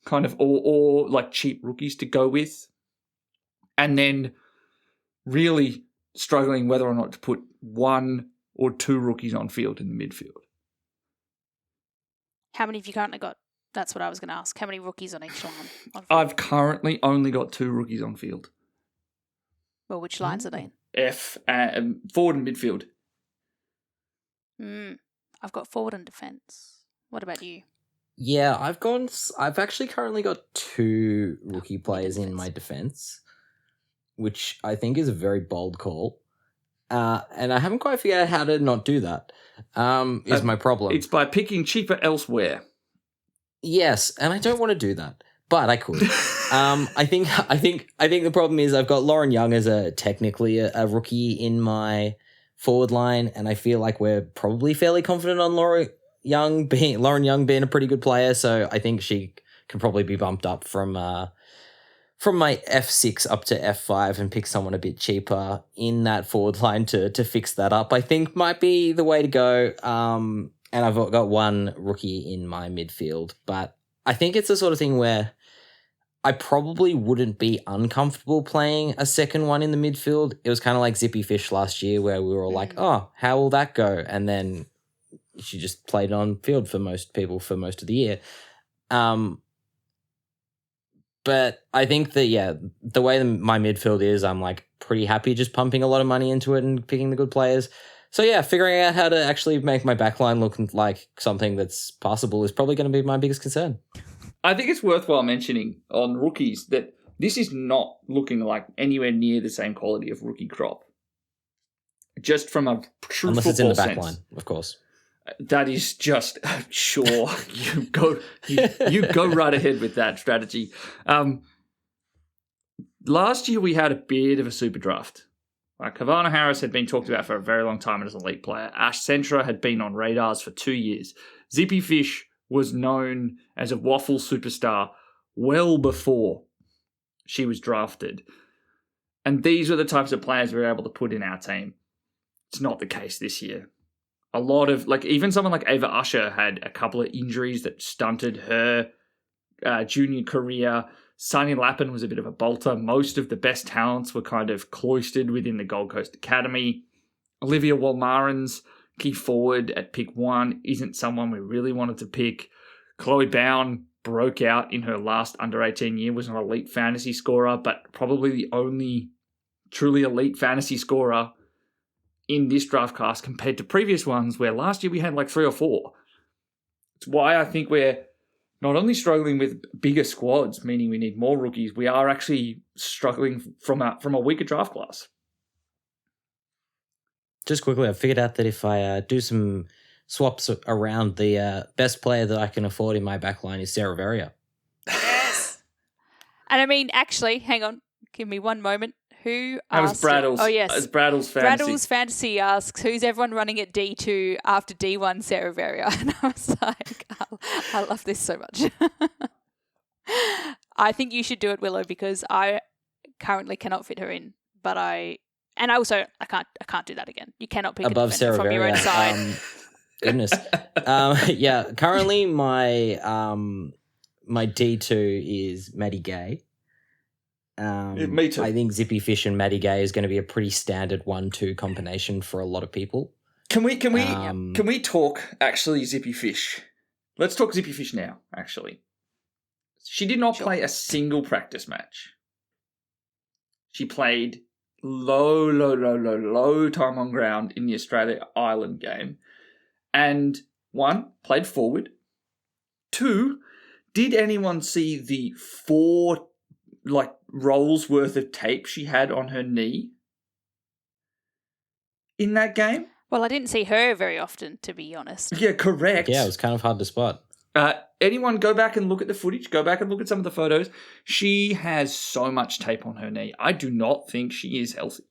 kind of or like cheap rookies to go with. And then really struggling whether or not to put 1 or 2 rookies on field in the midfield. How many have you currently got? That's what I was going to ask. How many rookies on each line? I've currently only got 2 rookies on field. Well, which lines are they in? F, forward and midfield. I've got forward and defence. What about you? Yeah, I've actually currently got 2 rookie players in my defence, which I think is a very bold call. And I haven't quite figured out how to not do that. Is my problem. It's by picking cheaper elsewhere. Yes, and I don't want to do that, but I could. I think the problem is I've got Lauren Young as technically a rookie in my forward line, and I feel like we're probably fairly confident on Lauren Young being a pretty good player. So I think she can probably be bumped up from my F6 up to F5 and pick someone a bit cheaper in that forward line to fix that up. I think might be the way to go. And I've got one rookie in my midfield, but I think it's the sort of thing where I probably wouldn't be uncomfortable playing a second one in the midfield. It was kind of like Zippy Fish last year where we were all like, oh, how will that go? And then she just played on field for most people for most of the year. But I think that, the way my midfield is, I'm like pretty happy just pumping a lot of money into it and picking the good players. So figuring out how to actually make my backline look like something that's possible is probably going to be my biggest concern. I think it's worthwhile mentioning on rookies that this is not looking like anywhere near the same quality of rookie crop. Just from a true Unless football it's in the sense. backline, of course. That is just sure. You go right ahead with that strategy. Last year we had a bit of a super draft. Like Havana Harris had been talked about for a very long time as an elite player. Ash Centra had been on radars for 2 years. Zippy Fish was known as a waffle superstar well before she was drafted. And these were the types of players we were able to put in our team. It's not the case this year. A lot of, even someone like Ava Usher had a couple of injuries that stunted her junior career. Sunny Lappin was a bit of a bolter. Most of the best talents were kind of cloistered within the Gold Coast Academy. Olivia Walmarans, key forward at pick 1, isn't someone we really wanted to pick. Chloe Bowen broke out in her last under-18 year, was an elite fantasy scorer, but probably the only truly elite fantasy scorer in this draft class compared to previous ones where last year we had 3 or 4. It's why I think we're not only struggling with bigger squads, meaning we need more rookies, we are actually struggling from a weaker draft class. Just quickly, I figured out that if I do some swaps around, the best player that I can afford in my backline is Sarah Verrier. Yes. And I mean, actually, hang on, give me one moment. Who asked? That was Braddles. Oh, yes. It was Braddles Fantasy. Braddles Fantasy asks, who's everyone running at D2 after D1 Sarah Verrier? And I was like, I love this so much. I think you should do it, Willow, because I currently cannot fit her in. But I can't do that again. You cannot pick above a Sarah from Verrier. your own side. Goodness. Currently my D2 is Maddie Gay. Me too. I think Zippy Fish and Maddie Gay is going to be a pretty standard 1-2 combination for a lot of people. Can we talk actually Zippy Fish? Let's talk Zippy Fish now, actually. She did not play a single practice match. She played low time on ground in the Australia-Ireland game. And 1, played forward. 2, did anyone see the 4 rolls worth of tape she had on her knee in that game? Well, I didn't see her very often, to be honest. Yeah, correct. Yeah, it was kind of hard to spot. Anyone go back and look at the footage, go back and look at some of the photos. She has so much tape on her knee. I do not think she is healthy.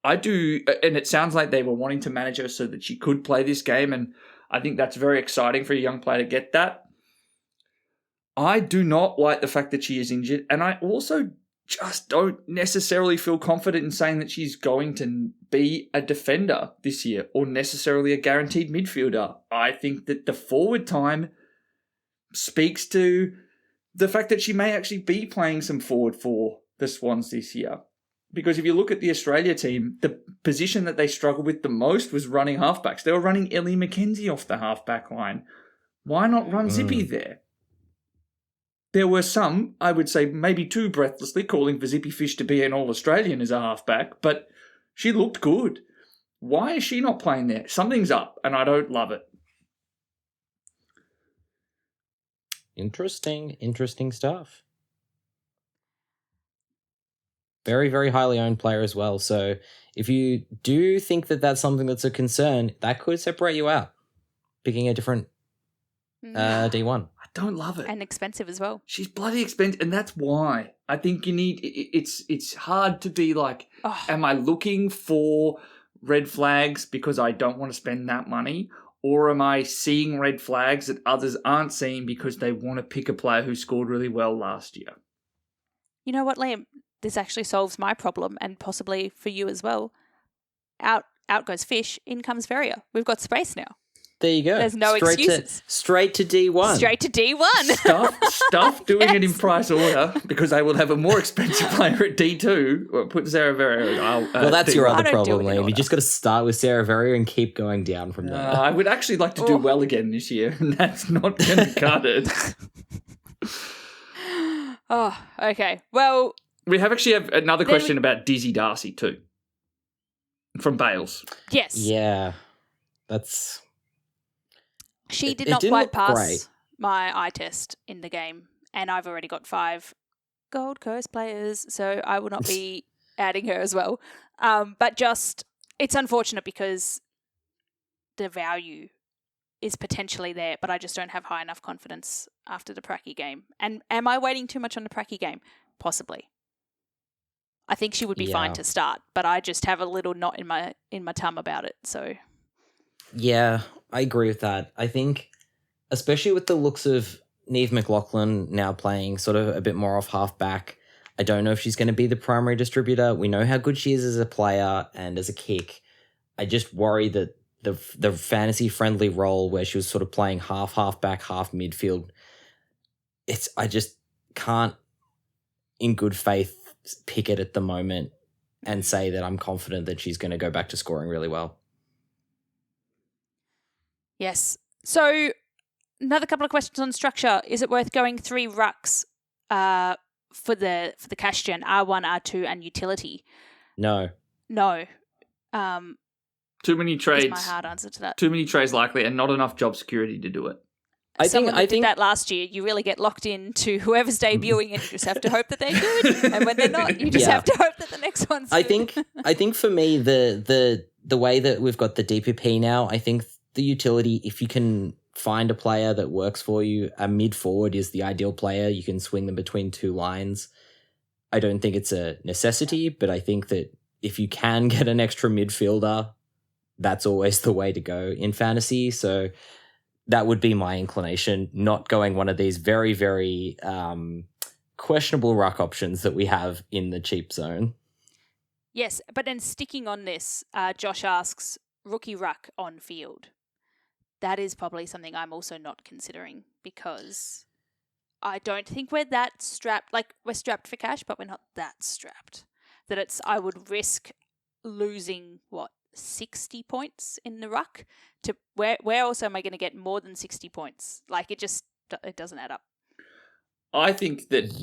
I do, and it sounds like they were wanting to manage her so that she could play this game, and I think that's very exciting for a young player to get that. I do not like the fact that she is injured, and I also just don't necessarily feel confident in saying that she's going to be a defender this year or necessarily a guaranteed midfielder. I think that the forward time speaks to the fact that she may actually be playing some forward for the Swans this year. Because if you look at the Australia team, the position that they struggled with the most was running halfbacks. They were running Ellie McKenzie off the halfback line. Why not run Zippy there? There were some, I would say maybe too breathlessly, calling for Zippy Fish to be an All-Australian as a halfback, but she looked good. Why is she not playing there? Something's up, and I don't love it. Interesting stuff. Very, very highly owned player as well. So if you do think that that's something that's a concern, that could separate you out, picking a different D1. I don't love it. And expensive as well. She's bloody expensive, and that's why I think you need. It's hard to be like, am I looking for red flags because I don't want to spend that money, or am I seeing red flags that others aren't seeing because they want to pick a player who scored really well last year? You know what, Liam? This actually solves my problem, and possibly for you as well. Out goes Fish, in comes Verrier. We've got space now. There you go. There's no excuses. Straight to D1. Straight to D1. Stuff doing it in price order because I will have a more expensive player at D2. Or put Sarah Verrier. Well, that's D1. your other problem, Liam. You just got to start with Sarah Verrier and keep going down from there. I would actually like to do well again this year, and that's not going to cut it. Oh, okay. Well, we have another question about Dizzy Darcy too, from Bales. Yes. Yeah, that's. She did not quite pass my eye test in the game, and I've already got 5 Gold Coast players, so I will not be adding her as well. But just, it's unfortunate because the value is potentially there, but I just don't have high enough confidence after the Pracky game. And am I waiting too much on the Pracky game? Possibly. I think she would be fine to start, but I just have a little knot in my tum about it, so... Yeah, I agree with that. I think, especially with the looks of Niamh McLaughlin now playing sort of a bit more off half-back, I don't know if she's going to be the primary distributor. We know how good she is as a player and as a kick. I just worry that the fantasy-friendly role where she was sort of playing half-back, half midfield, I just can't, in good faith, pick it at the moment and say that I'm confident that she's going to go back to scoring really well. Yes. So, another couple of questions on structure. Is it worth going 3 rucks for the cash gen, R1, R2, and utility? No. Too many trades. Is my hard answer to that. Too many trades likely, and not enough job security to do it. I think did that last year. You really get locked into whoever's debuting, and you just have to hope that they're good. And when they're not, you just have to hope that the next one's good. I think for me, the way that we've got the DPP now, I think the utility, if you can find a player that works for you, a mid forward is the ideal player. You can swing them between 2 lines. I don't think it's a necessity, but I think that if you can get an extra midfielder, that's always the way to go in fantasy. So that would be my inclination, not going one of these very, very questionable ruck options that we have in the cheap zone. Yes, but then sticking on this, Josh asks, rookie ruck on field. That is probably something I'm also not considering because I don't think we're that strapped. Like, we're strapped for cash, but we're not that strapped. That I would risk losing, 60 points in the ruck to where also am I going to get more than 60 points? Like, it doesn't add up. I think that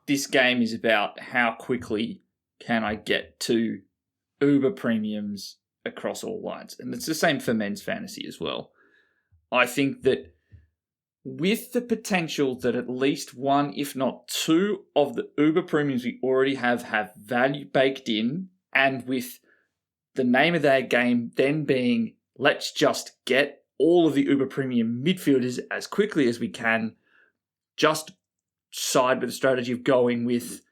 this game is about how quickly can I get to uber premiums across all lines. And it's the same for men's fantasy as well. I think that with the potential that at least 1, if not 2, of the uber premiums we already have value baked in, and with the name of that game then being, let's just get all of the uber premium midfielders as quickly as we can, just side with the strategy of going with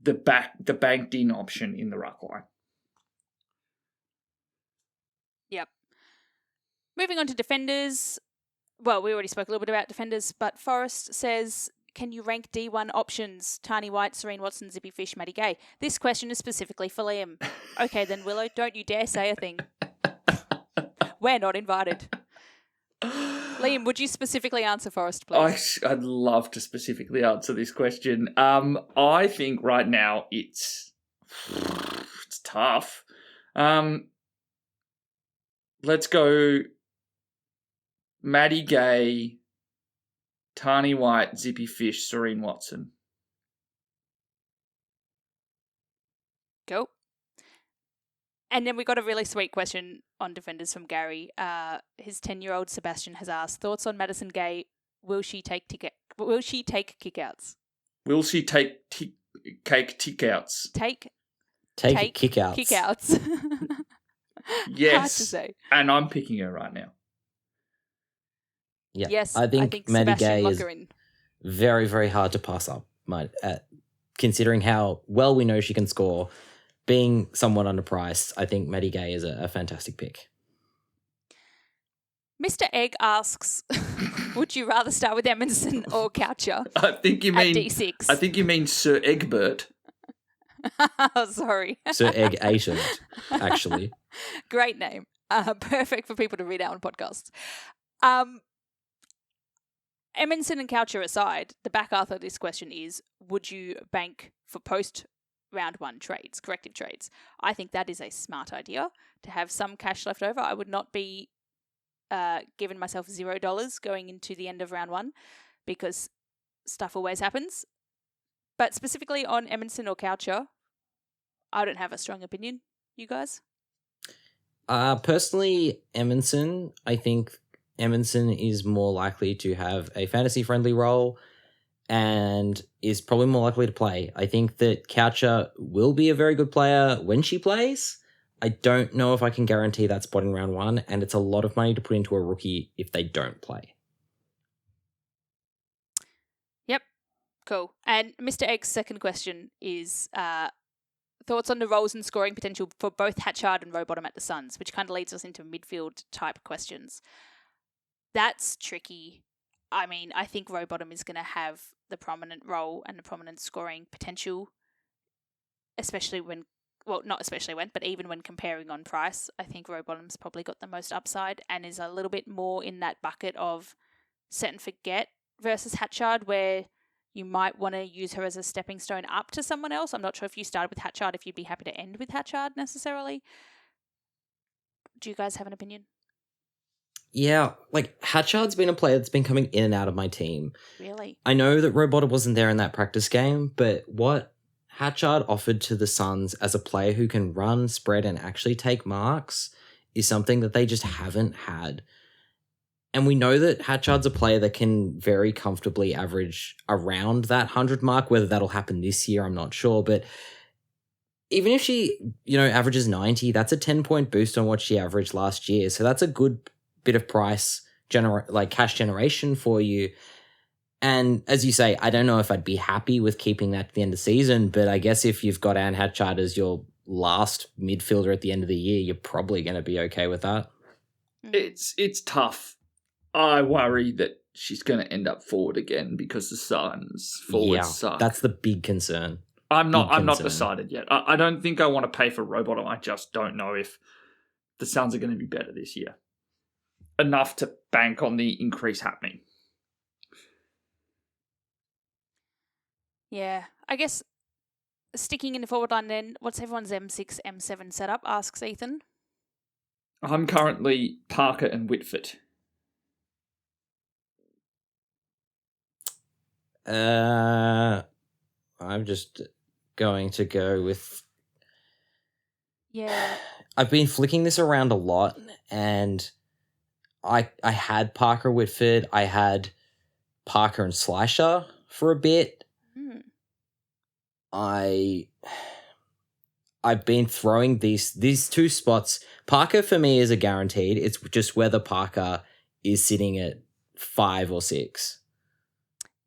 the banked in option in the ruck line. Yep. Moving on to defenders. Well, we already spoke a little bit about defenders, but Forrest says, can you rank D1 options? Tani White, Serene Watson, Zippy Fish, Maddie Gay. This question is specifically for Liam. Okay, then, Willow, don't you dare say a thing. We're not invited. Liam, would you specifically answer Forrest, please? I'd love to specifically answer this question. I think right now it's tough. Let's go Maddie Gay, Tani White, Zippy Fish, Serene Watson. Go. And then we got a really sweet question on defenders from Gary. His 10-year-old Sebastian has asked, thoughts on Madison Gay? Will she take kickouts? Will she take cake tickouts. Take kickouts. Kickouts. Yes. Hard to say. And I'm picking her right now. Yeah. Yes, I think Maddie Gay is very, very hard to pass up, considering how well we know she can score. Being somewhat underpriced, I think Maddie Gay is a fantastic pick. Mr. Egg asks, would you rather start with Emonson or Cowcher? I think you mean D6. I think you mean Sir Egbert. Oh, sorry. Sir Egg Agent, actually. Great name. Perfect for people to read out on podcasts. Emonson and Cowcher aside, the back half of this question is, would you bank for post-round 1 trades, corrective trades? I think that is a smart idea to have some cash left over. I would not be giving myself $0 going into the end of round 1 because stuff always happens. But specifically on Emonson or Cowcher, I don't have a strong opinion. You guys? Personally, Emonson, I think Emonson is more likely to have a fantasy-friendly role and is probably more likely to play. I think that Cowcher will be a very good player when she plays. I don't know if I can guarantee that spot in round 1, and it's a lot of money to put into a rookie if they don't play. Yep. Cool. And Mr. Egg's second question is thoughts on the roles and scoring potential for both Hatchard and Rowbottom at the Suns, which kind of leads us into midfield type questions. That's tricky. I mean, I think Rowbottom is going to have the prominent role and the prominent scoring potential, especially when, well, not especially when, but even when comparing on price. I think Rowbottom's probably got the most upside and is a little bit more in that bucket of set and forget versus Hatchard, where you might want to use her as a stepping stone up to someone else. I'm not sure if you started with Hatchard, if you'd be happy to end with Hatchard necessarily. Do you guys have an opinion? Yeah, like Hatchard's been a player that's been coming in and out of my team. Really? I know that Rowbottom wasn't there in that practice game, but what Hatchard offered to the Suns as a player who can run, spread, and actually take marks is something that they just haven't had. And we know that Hatchard's a player that can very comfortably average around that 100 mark. Whether that'll happen this year, I'm not sure. But even if she, averages 90, that's a 10-point boost on what she averaged last year. So that's a good bit of price, cash generation for you. And as you say, I don't know if I'd be happy with keeping that to the end of the season, but I guess if you've got Anne Hatchard as your last midfielder at the end of the year, you're probably going to be okay with that. It's tough. I worry that she's going to end up forward again because the Suns forwards suck. That's the big concern. I'm not decided yet. I don't think I want to pay for Rowbottom. I just don't know if the Suns are going to be better this year. Enough to bank on the increase happening. Yeah, I guess sticking in the forward line then, what's everyone's M6, M7 setup, asks Ethan. I'm currently Parker and Whitford. I'm just going to go with... Yeah. I've been flicking this around a lot, and I had Parker Whitford, I had Parker and Slisher for a bit. I've been throwing these two spots. Parker for me is a guaranteed. It's just whether Parker is sitting at 5 or 6.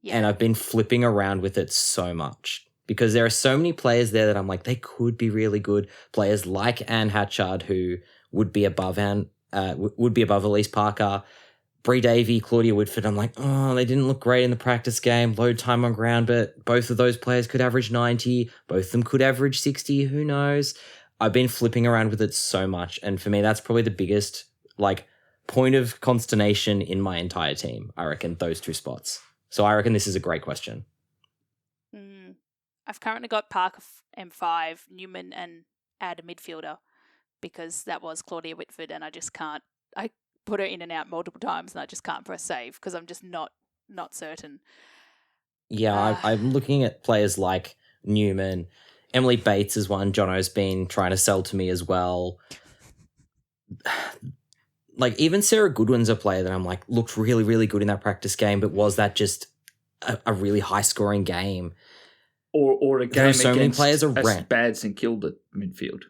Yeah. And I've been flipping around with it so much because there are so many players there that I'm like, they could be really good. Players like Anne Hatchard, who would be above Elise Parker. Bree Davey, Claudia Whitford, I'm like, oh, they didn't look great in the practice game, load time on ground, but both of those players could average 90, both of them could average 60, who knows? I've been flipping around with it so much, and for me, that's probably the biggest, point of consternation in my entire team, I reckon, those two spots. So I reckon this is a great question. I've currently got Parker M5, Newman, and add a midfielder, because that was Claudia Whitford, and I just can't, I put her in and out multiple times and I just can't press save because I'm just not certain. Yeah, I'm looking at players like Newman. Emily Bates is one Jono's been trying to sell to me as well. Even Sarah Goodwin's a player that I'm looked really, really good in that practice game, but was that just a really high-scoring game? or a There are game so many against players a around. bad St Kilda midfield.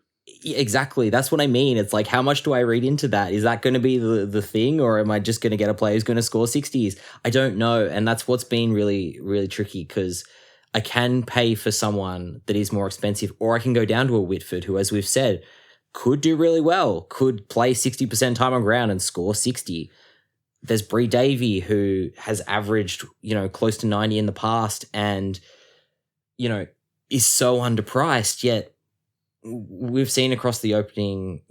Exactly. That's what I mean. It's like, how much do I read into that? Is that going to be the thing, or am I just going to get a player who's going to score 60s? I don't know. And that's what's been really, really tricky, because I can pay for someone that is more expensive, or I can go down to a Whitford who, as we've said, could do really well, could play 60% time on ground and score 60. There's Bree Davey, who has averaged, close to 90 in the past and, is so underpriced, yet we've seen across the opening,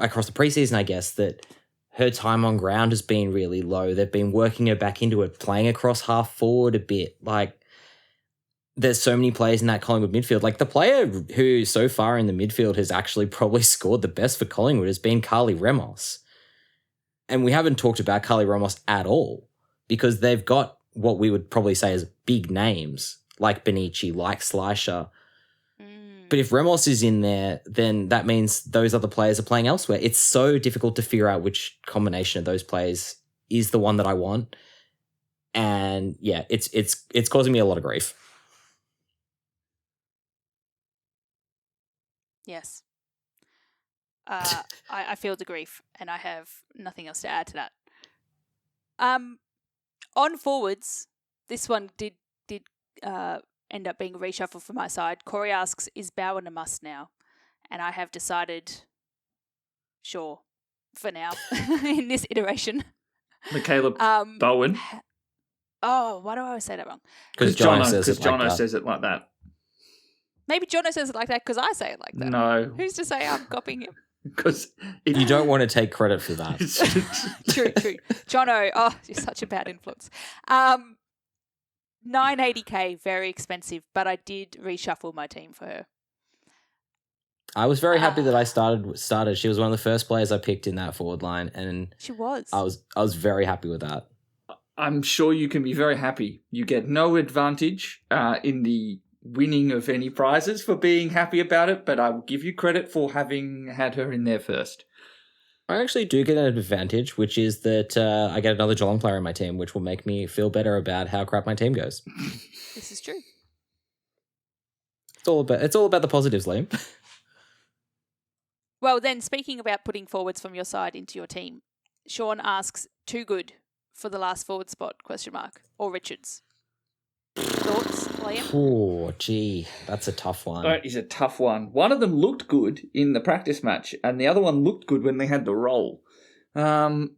across the preseason, I guess, that her time on ground has been really low. They've been working her back into it, playing across half forward a bit. Like, there's so many players in that Collingwood midfield. Like, the player who so far in the midfield has actually probably scored the best for Collingwood has been Carly Ramos. And we haven't talked about Carly Ramos at all, because they've got what we would probably say as big names, like Benici, like Slisher. But if Ramos is in there, then that means those other players are playing elsewhere. It's so difficult to figure out which combination of those players is the one that I want. And yeah, it's causing me a lot of grief. Yes. I feel the grief, and I have nothing else to add to that. On forwards, this one did end up being a reshuffle for my side. Corey asks, is Bowen a must now? And I have decided, sure, for now, in this iteration. Michaela Bowen. Oh, why do I always say that wrong? Because Jono says it like that. Maybe Jono says it like that because I say it like that. No. Who's to say I'm copying him? Because you don't want to take credit for that. True. Jono, you're such a bad influence. 980k, very expensive, but I did reshuffle my team for her. I was very happy that I started. She was one of the first players I picked in that forward line, and she was. I was very happy with that. I'm sure you can be very happy. You get no advantage in the winning of any prizes for being happy about it, but I will give you credit for having had her in there first. I actually do get an advantage, which is that I get another Geelong player in my team, which will make me feel better about how crap my team goes. This is true. It's all about the positives, Liam. Well, then, speaking about putting forwards from your side into your team, Sean asks, Toogood for the last forward spot, ? Or Richards? Thoughts, Liam? Oh, gee, that's a tough one. That is a tough one. One of them looked good in the practice match, and the other one looked good when they had the role. If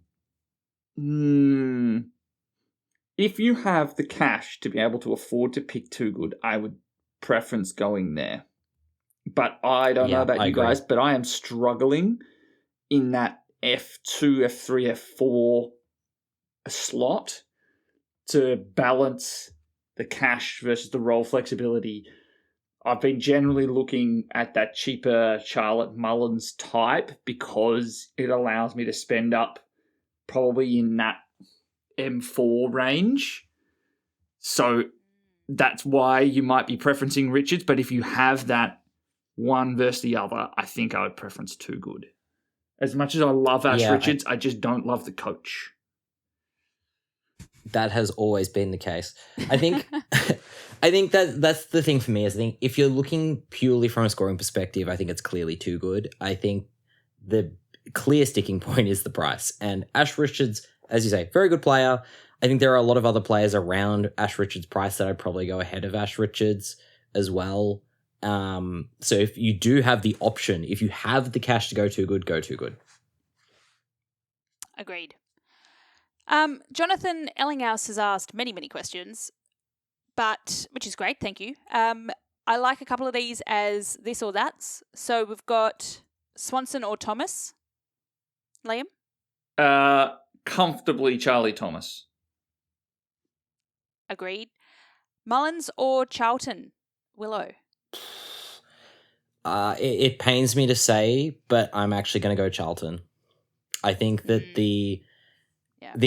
you have the cash to be able to afford to pick Toogood, I would preference going there. But I don't know about you guys, but I am struggling in that F2, F3, F4 slot to balance the cash versus the role flexibility. I've been generally looking at that cheaper Charlotte Mullins type because it allows me to spend up probably in that M4 range. So that's why you might be preferencing Richards. But if you have that one versus the other, I think I would preference Toogood. As much as I love Ash Richards, I just don't love the coach. That has always been the case. I think that's the thing for me. Is I think if you're looking purely from a scoring perspective, I think it's clearly Toogood. I think the clear sticking point is the price. And Ash Richards, as you say, very good player. I think there are a lot of other players around Ash Richards' price that I'd probably go ahead of Ash Richards as well. So if you do have the option, if you have the cash to go Toogood, go Toogood. Agreed. Jonathan Ellinghaus has asked many, many questions, which is great, thank you. I like a couple of these as this or that's. So we've got Swanson or Thomas. Liam? Comfortably Charlie Thomas. Agreed. Mullins or Charlton? Willow? It pains me to say, but I'm actually going to go Charlton. I think that the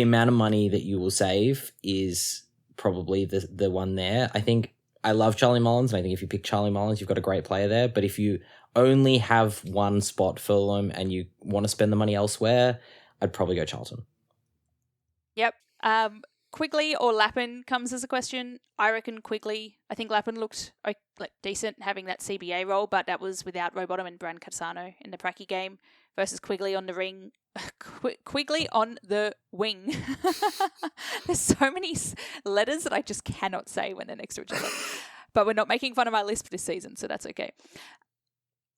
amount of money that you will save is probably the one there. I think I love Charlie Mullins, and I think if you pick Charlie Mullins, you've got a great player there. But if you only have one spot for them and you want to spend the money elsewhere, I'd probably go Charlton. Yep. Quigley or Lappin comes as a question. I reckon Quigley. I think Lappin looked decent having that CBA role, but that was without Rowbottom and Brand Cassano in the Pracky game versus Quigley on the ring. Quigley on the wing. There's so many letters that I just cannot say when they're next to each other. But we're not making fun of my list for this season, so that's okay.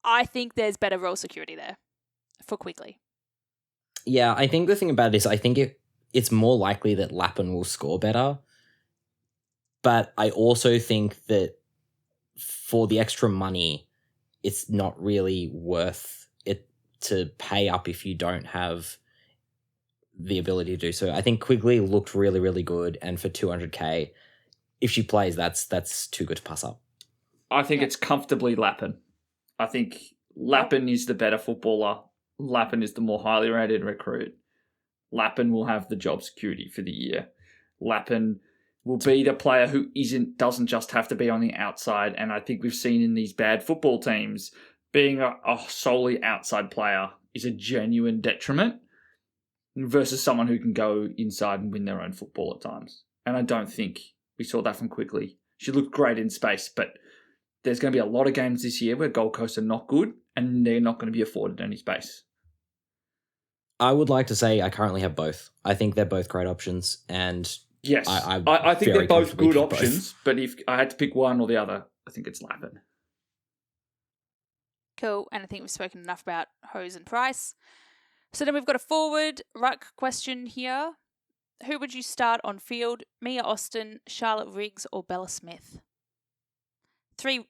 I think there's better role security there for Quigley. Yeah, I think the thing about it is I think it's more likely that Lappin will score better. But I also think that for the extra money, it's not really worth it to pay up if you don't have the ability to do so. I think Quigley looked really, really good. And for 200k, if she plays, that's too good to pass up. I think it's comfortably Lappin. I think Lappin is the better footballer. Lappin is the more highly rated recruit. Lappin will have the job security for the year. Lappin will be the player who doesn't just have to be on the outside. And I think we've seen in these bad football teams, being a solely outside player is a genuine detriment versus someone who can go inside and win their own football at times. And I don't think we saw that from Quigley. She looked great in space, but there's going to be a lot of games this year where Gold Coast are not good and they're not going to be afforded any space. I would like to say I currently have both. I think they're both great options, and yes, I think they're both good options. But if I had to pick one or the other, I think it's Lappin. Cool, and I think we've spoken enough about Hose and Price. So then we've got a forward ruck question here. Who would you start on field? Mia Austin, Charlotte Riggs, or Bella Smith? 3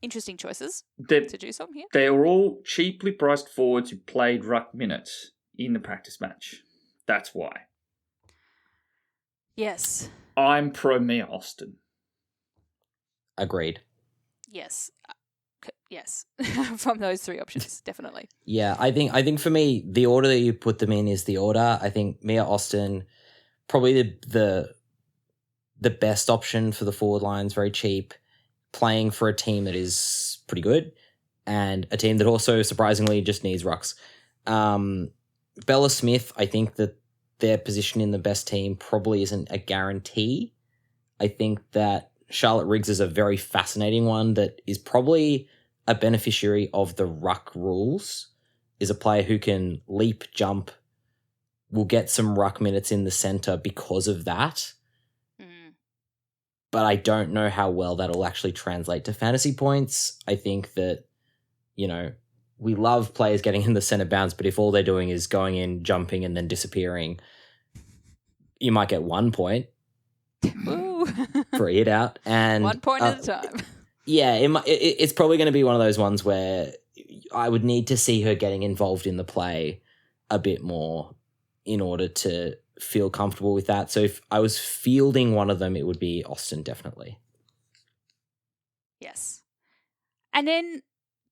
interesting choices to choose from here. They are all cheaply priced forwards who played ruck minutes in the practice match. That's why. Yes. I'm pro Mia Austin. Agreed. Yes. Yes. From those 3 options, definitely. Yeah, I think for me, the order that you put them in is the order. I think Mia Austin, probably the best option for the forward lines, very cheap, playing for a team that is pretty good and a team that also surprisingly just needs rucks. Bella Smith, I think that their position in the best team probably isn't a guarantee. I think that Charlotte Riggs is a very fascinating one that is probably a beneficiary of the ruck rules, is a player who can leap, jump, will get some ruck minutes in the centre because of that. But I don't know how well that'll actually translate to fantasy points. I think that, we love players getting in the centre bounce, but if all they're doing is going in, jumping, and then disappearing, you might get 1 point for a hit out. And 1 point at a time. Yeah, it's probably going to be one of those ones where I would need to see her getting involved in the play a bit more in order to feel comfortable with that. So if I was fielding one of them, it would be Austin, definitely. Yes. And then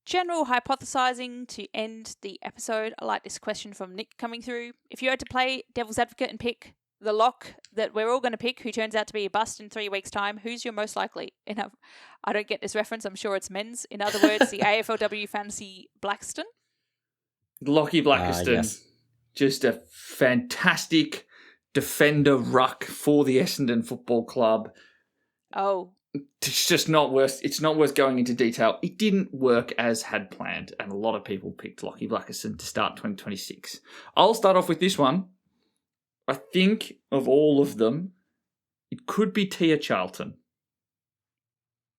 general hypothesizing to end the episode. I like this question from Nick coming through. If you had to play devil's advocate and pick the lock that we're all going to pick, who turns out to be a bust in 3 weeks' time, who's your most likely? I don't get this reference. I'm sure it's men's. In other words, the AFLW Fantasy Blackston. Lockie Blackiston. Yes. Just a fantastic defender ruck for the Essendon Football Club. Oh. It's just not worth. It's not worth going into detail. It didn't work as had planned, and a lot of people picked Lockie Blackiston to start 2026. I'll start off with this one. I think of all of them, it could be Tia Charlton.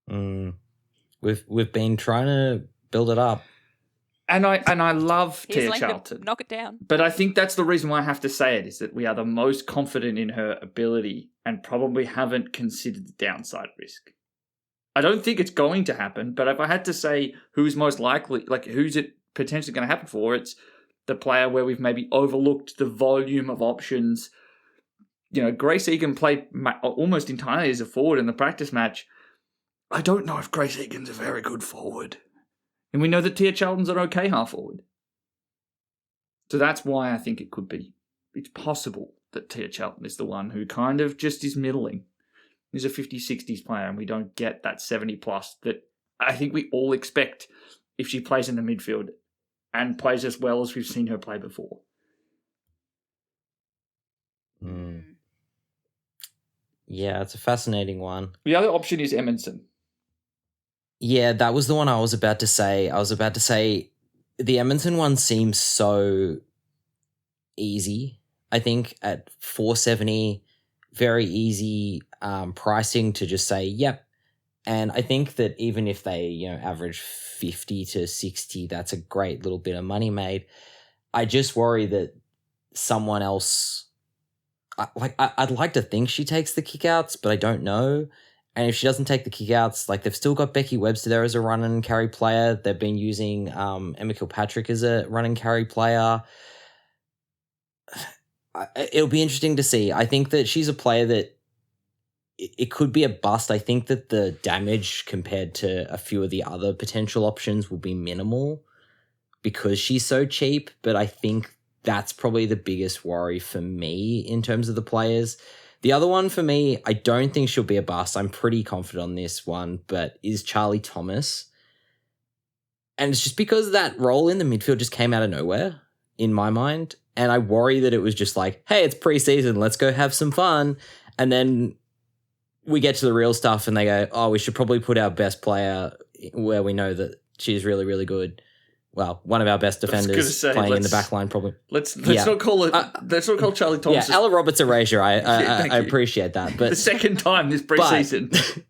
We've been trying to build it up. And I love Tia Charlton. Knock it down. But I think that's the reason why I have to say it, is that we are the most confident in her ability and probably haven't considered the downside risk. I don't think it's going to happen, but if I had to say who's most likely, who's it potentially going to happen for, it's the player where we've maybe overlooked the volume of options. Grace Egan played almost entirely as a forward in the practice match. I don't know if Grace Egan's a very good forward. And we know that Tia Charlton's an okay half forward. So that's why I think it could be. It's possible that Tia Charlton is the one who kind of just is middling. He's a 50-60s player and we don't get that 70-plus that I think we all expect if she plays in the midfield and plays as well as we've seen her play before. Yeah, it's a fascinating one. The other option is Emonson. Yeah, that was the one I was about to say. I was about to say the Emonson one seems so easy. I think at 470, very easy pricing to just say, yep. And I think that even if they, average 50 to 60, that's a great little bit of money made. I just worry that someone else, I'd like to think she takes the kickouts, but I don't know. And if she doesn't take the kickouts, they've still got Becky Webster there as a run and carry player. They've been using Emma Kilpatrick as a run and carry player. It'll be interesting to see. I think that she's a player that it could be a bust. I think that the damage compared to a few of the other potential options will be minimal because she's so cheap. But I think that's probably the biggest worry for me in terms of the players. The other one for me, I don't think she'll be a bust. I'm pretty confident on this one, but is Charlie Thomas. And it's just because that role in the midfield just came out of nowhere in my mind. And I worry that it was just like, hey, it's preseason, let's go have some fun. And then we get to the real stuff and they go, oh, we should probably put our best player where we know that she's really, really good. Well, one of our best defenders playing in the back line probably. Let's not call it. Let's not call Charlie Thomas. Yeah, Ella Roberts erasure. I appreciate that. But the second time this preseason.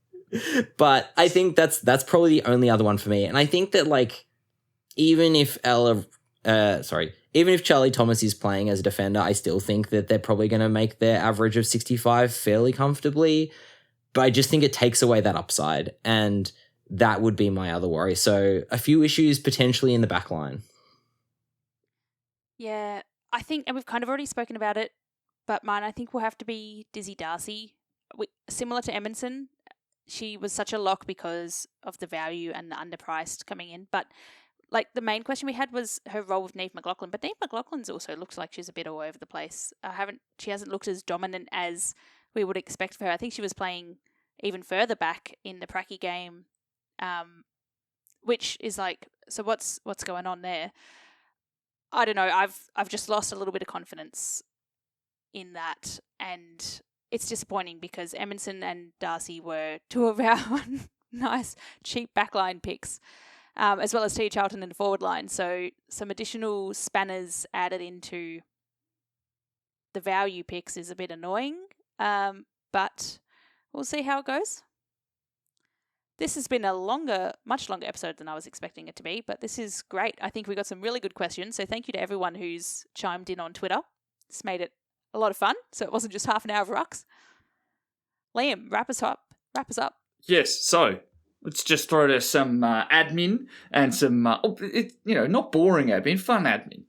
But I think that's probably the only other one for me. And I think that even if Charlie Thomas is playing as a defender, I still think that they're probably going to make their average of 65 fairly comfortably. But I just think it takes away that upside. And that would be my other worry. So a few issues potentially in the back line. Yeah, I think, and we've kind of already spoken about it, but mine I think will have to be Dizzy Darcy. Similar to Emonson, she was such a lock because of the value and the underpriced coming in. But the main question we had was her role with Neve McLaughlin. But Neve McLaughlin's also looks like she's a bit all over the place. She hasn't looked as dominant as we would expect for her. I think she was playing even further back in the Pracky game. Which is so what's going on there? I don't know. I've just lost a little bit of confidence in that, and it's disappointing because Emonson and Darcy were two of our nice cheap backline picks, as well as T. Charlton in the forward line. So some additional spanners added into the value picks is a bit annoying, but we'll see how it goes. This has been a much longer episode than I was expecting it to be, but this is great. I think we got some really good questions, so thank you to everyone who's chimed in on Twitter. It's made it a lot of fun, so it wasn't just half an hour of Rucks. Liam, wrap us up. Yes, so let's just throw to some admin and some, not boring admin, fun admin.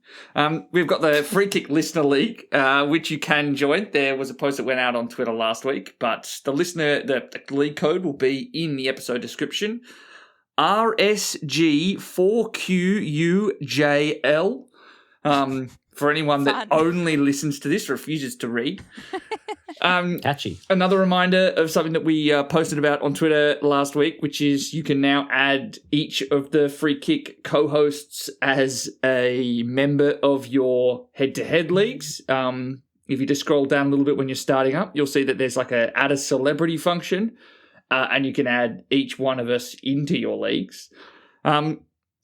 We've got the Free Kick Listener League, which you can join. There was a post that went out on Twitter last week, but the league code will be in the episode description. RSG4QUJL. For anyone that only listens to this, refuses to read. Catchy. Another reminder of something that we posted about on Twitter last week, which is you can now add each of the Free Kick co-hosts as a member of your head-to-head leagues. If you just scroll down a little bit when you're starting up, you'll see that there's a add a celebrity function, and you can add each one of us into your leagues.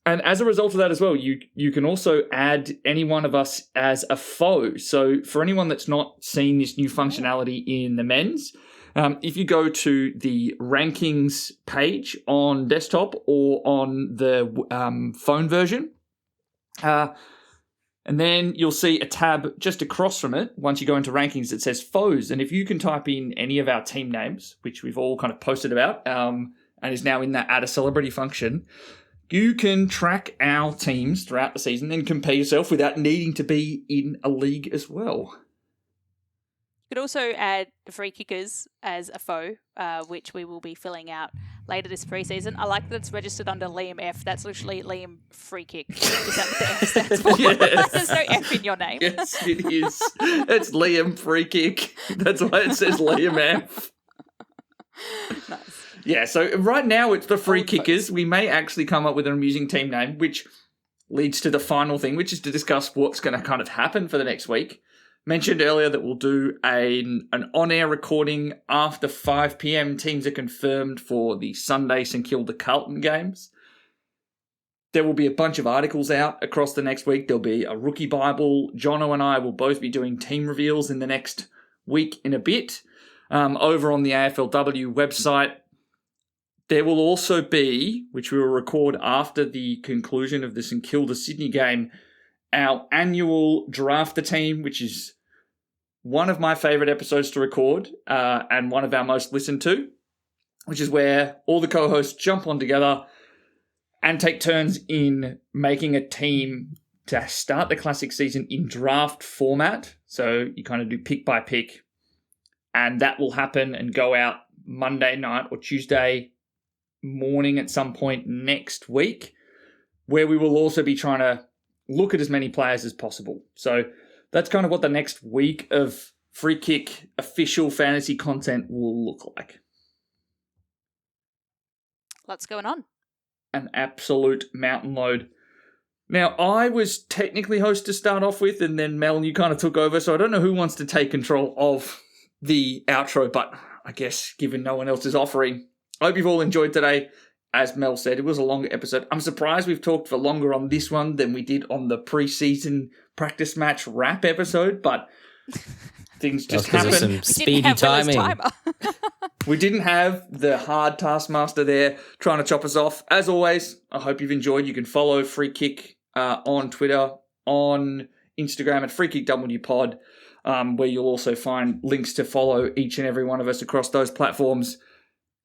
And as a result of that as well, you can also add any one of us as a foe. So for anyone that's not seen this new functionality in the men's, if you go to the rankings page on desktop or on the phone version, and then you'll see a tab just across from it. Once you go into rankings, it says foes. And if you can type in any of our team names, which we've all kind of posted about, and is now in that add a celebrity function, you can track our teams throughout the season and compare yourself without needing to be in a league as well. You could also add the free kickers as a foe, which we will be filling out later this preseason. I like that it's registered under Liam F. That's literally Liam Free Kick. Is that what the F stands for? Yes. There's no F in your name. Yes, it is. It's Liam Free Kick. That's why it says Liam F. Nice. Yeah, so right now it's the Free Kickers. We may actually come up with an amusing team name, which leads to the final thing, which is to discuss what's going to kind of happen for the next week. Mentioned earlier that we'll do an on-air recording after 5 p.m. Teams are confirmed for the Sunday St Kilda Carlton games. There will be a bunch of articles out across the next week. There'll be a rookie Bible. Jono and I will both be doing team reveals in the next week in a bit. Over on the AFLW website, there will also be, which we will record after the conclusion of the St Kilda Sydney game, our annual Draft the Team, which is one of my favourite episodes to record and one of our most listened to, which is where all the co-hosts jump on together and take turns in making a team to start the classic season in draft format. So you kind of do pick by pick, and that will happen and go out Monday night or Tuesday morning at some point next week, where we will also be trying to look at as many players as possible. So that's kind of what the next week of Free Kick official fantasy content will look like. Lots going on. An absolute mountain load. Now, I was technically host to start off with, and then Mel, you kind of took over, so I don't know who wants to take control of the outro, but I guess given no one else is offering, I hope you've all enjoyed today. As Mel said, it was a longer episode. I'm surprised we've talked for longer on this one than we did on the preseason practice match wrap episode, but things just happen. Some speedy timing. We didn't have the hard taskmaster there trying to chop us off. As always, I hope you've enjoyed. You can follow Free Kick on Twitter, on Instagram at FreeKickWPod, where you'll also find links to follow each and every one of us across those platforms.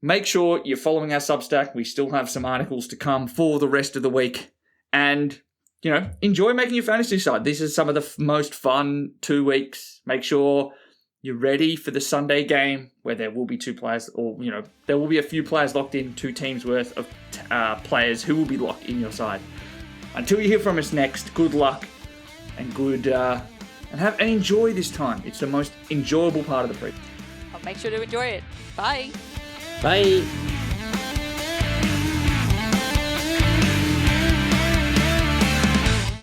Make sure you're following our Substack. We still have some articles to come for the rest of the week. And, enjoy making your fantasy side. This is some of the most fun 2 weeks. Make sure you're ready for the Sunday game where there will be 2 players, or, there will be a few players locked in, 2 teams worth of players who will be locked in your side. Until you hear from us next, good luck and and enjoy this time. It's the most enjoyable part of the pre. I'll make sure to enjoy it. Bye. Bye.